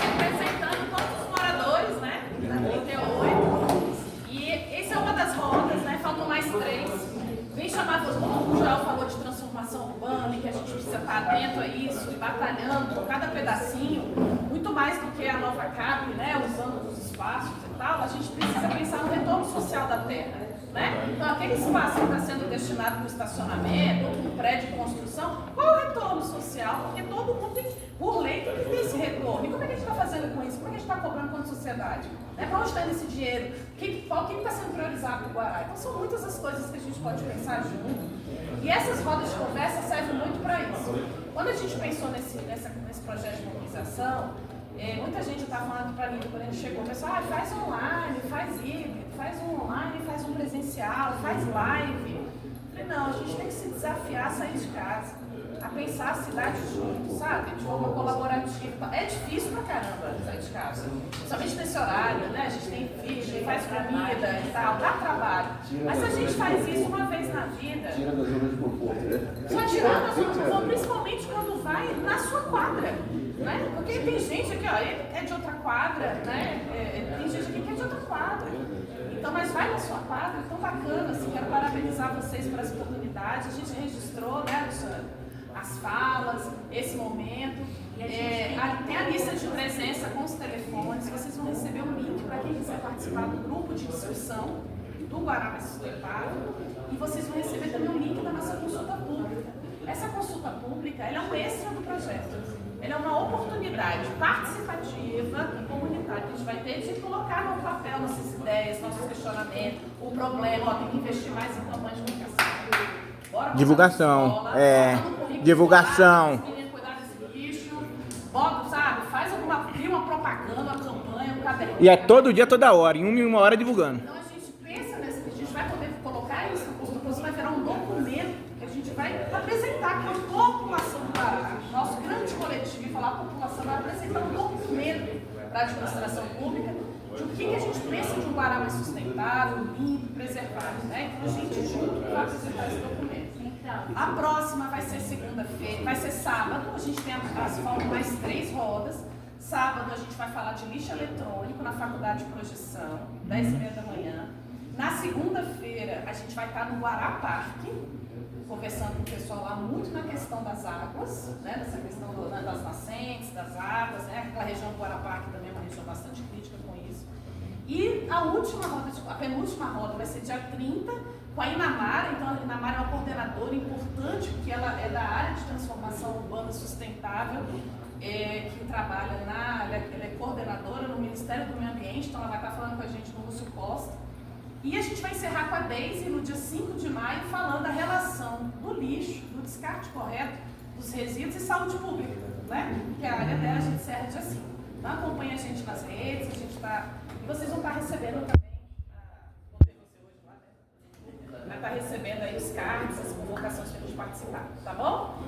representando todos os moradores, né? Da 38. E essa é uma das rodas, né? Faltam mais 3. Vem chamar vocês, como o Joel falou de transformação urbana, e que a gente precisa estar atento a isso, e batalhando cada pedacinho, muito mais do que a nova CAP, né? Usando os espaços e tal, a gente precisa pensar no retorno social da terra, né? Então, aquele espaço que está sendo destinado para o estacionamento, para um prédio de construção, qual é o retorno social? Porque todo mundo tem, por lei, tem que ter esse retorno. E como é que a gente está fazendo com isso? Como é que a gente está cobrando quanto sociedade? Né? Para onde está indo esse dinheiro? O que está sendo priorizado no Guará? Então, são muitas as coisas que a gente pode pensar junto. E essas rodas de conversa servem muito para isso. Quando a gente pensou nesse projeto de mobilização, muita gente estava falando para mim, quando a gente chegou, o pessoal, faz online, faz híbrido, faz um online, faz um presencial, faz live. Eu falei, não, a gente tem que se desafiar a sair de casa, a pensar a cidade junto, sabe? De forma colaborativa. É difícil pra caramba sair de casa, principalmente nesse horário, né? A gente tem filho, a gente faz comida e tal, dá trabalho. Mas se a gente faz isso uma vez na vida... Tira da zona de conforto, né? Só tirando a zona de conforto, principalmente quando vai na sua quadra, né? Porque tem gente aqui, ó, ele é de outra quadra, né? Tem gente aqui que é de outra quadra. Então, mas vai na sua quadra, tão bacana, assim, quero parabenizar vocês por essa oportunidade. A gente registrou, né, Luciana, as falas, esse momento. Tem a lista de presença com os telefones, vocês vão receber um link para quem quiser participar do grupo de discussão do Guará Mais Sustentável, e vocês vão receber também um link da nossa consulta pública. Essa consulta pública, ela é um extra do projeto. Ela é uma oportunidade participativa e comunitária que a gente vai ter de colocar no papel nossas ideias, nossos questionamentos, o problema, tem que investir mais em campanha de comunicação. Bora divulgação, escola, divulgação. Cuidar desse lixo, bota, sabe, cria uma propaganda, uma campanha, um caderno. E é todo dia, toda hora, em uma hora divulgando. Então a gente pensa nesse, a gente vai poder colocar isso, depois vai virar um documento que a gente vai apresentar para a população do Guará, nosso grande coletivo, e falar a população vai apresentar um documento para a administração pública de o que a gente pensa de um Guará mais sustentável, limpo, preservado, né? Então a gente junto vai apresentar esse documento. A próxima vai ser segunda-feira, vai ser sábado, a gente tem asfalto mais 3 rodas. Sábado a gente vai falar de lixo eletrônico na Faculdade de Projeção, 10h30 da manhã. Na segunda-feira a gente vai estar no Guará Parque, conversando com o pessoal lá muito na questão das águas, né, dessa questão das nascentes, das águas, né, aquela região do Guarapá, que também é uma região bastante crítica com isso. E a última roda, a penúltima roda vai ser dia 30, com a Inamara. Então a Inamara é uma coordenadora importante, porque ela é da área de transformação urbana sustentável, que trabalha ela é coordenadora no Ministério do Meio Ambiente, então ela vai estar falando com a gente no Lúcio Costa. E a gente vai encerrar com a Deise no dia 5 de maio, falando da relação do lixo, do descarte correto, dos resíduos e saúde pública, né? Que é a área dela, a gente encerra dia 5. Então acompanha a gente nas redes, a gente está... E vocês vão estar recebendo também, vou ter você hoje lá, né? Vai estar recebendo aí os cards, as convocações para a gente participar, tá bom?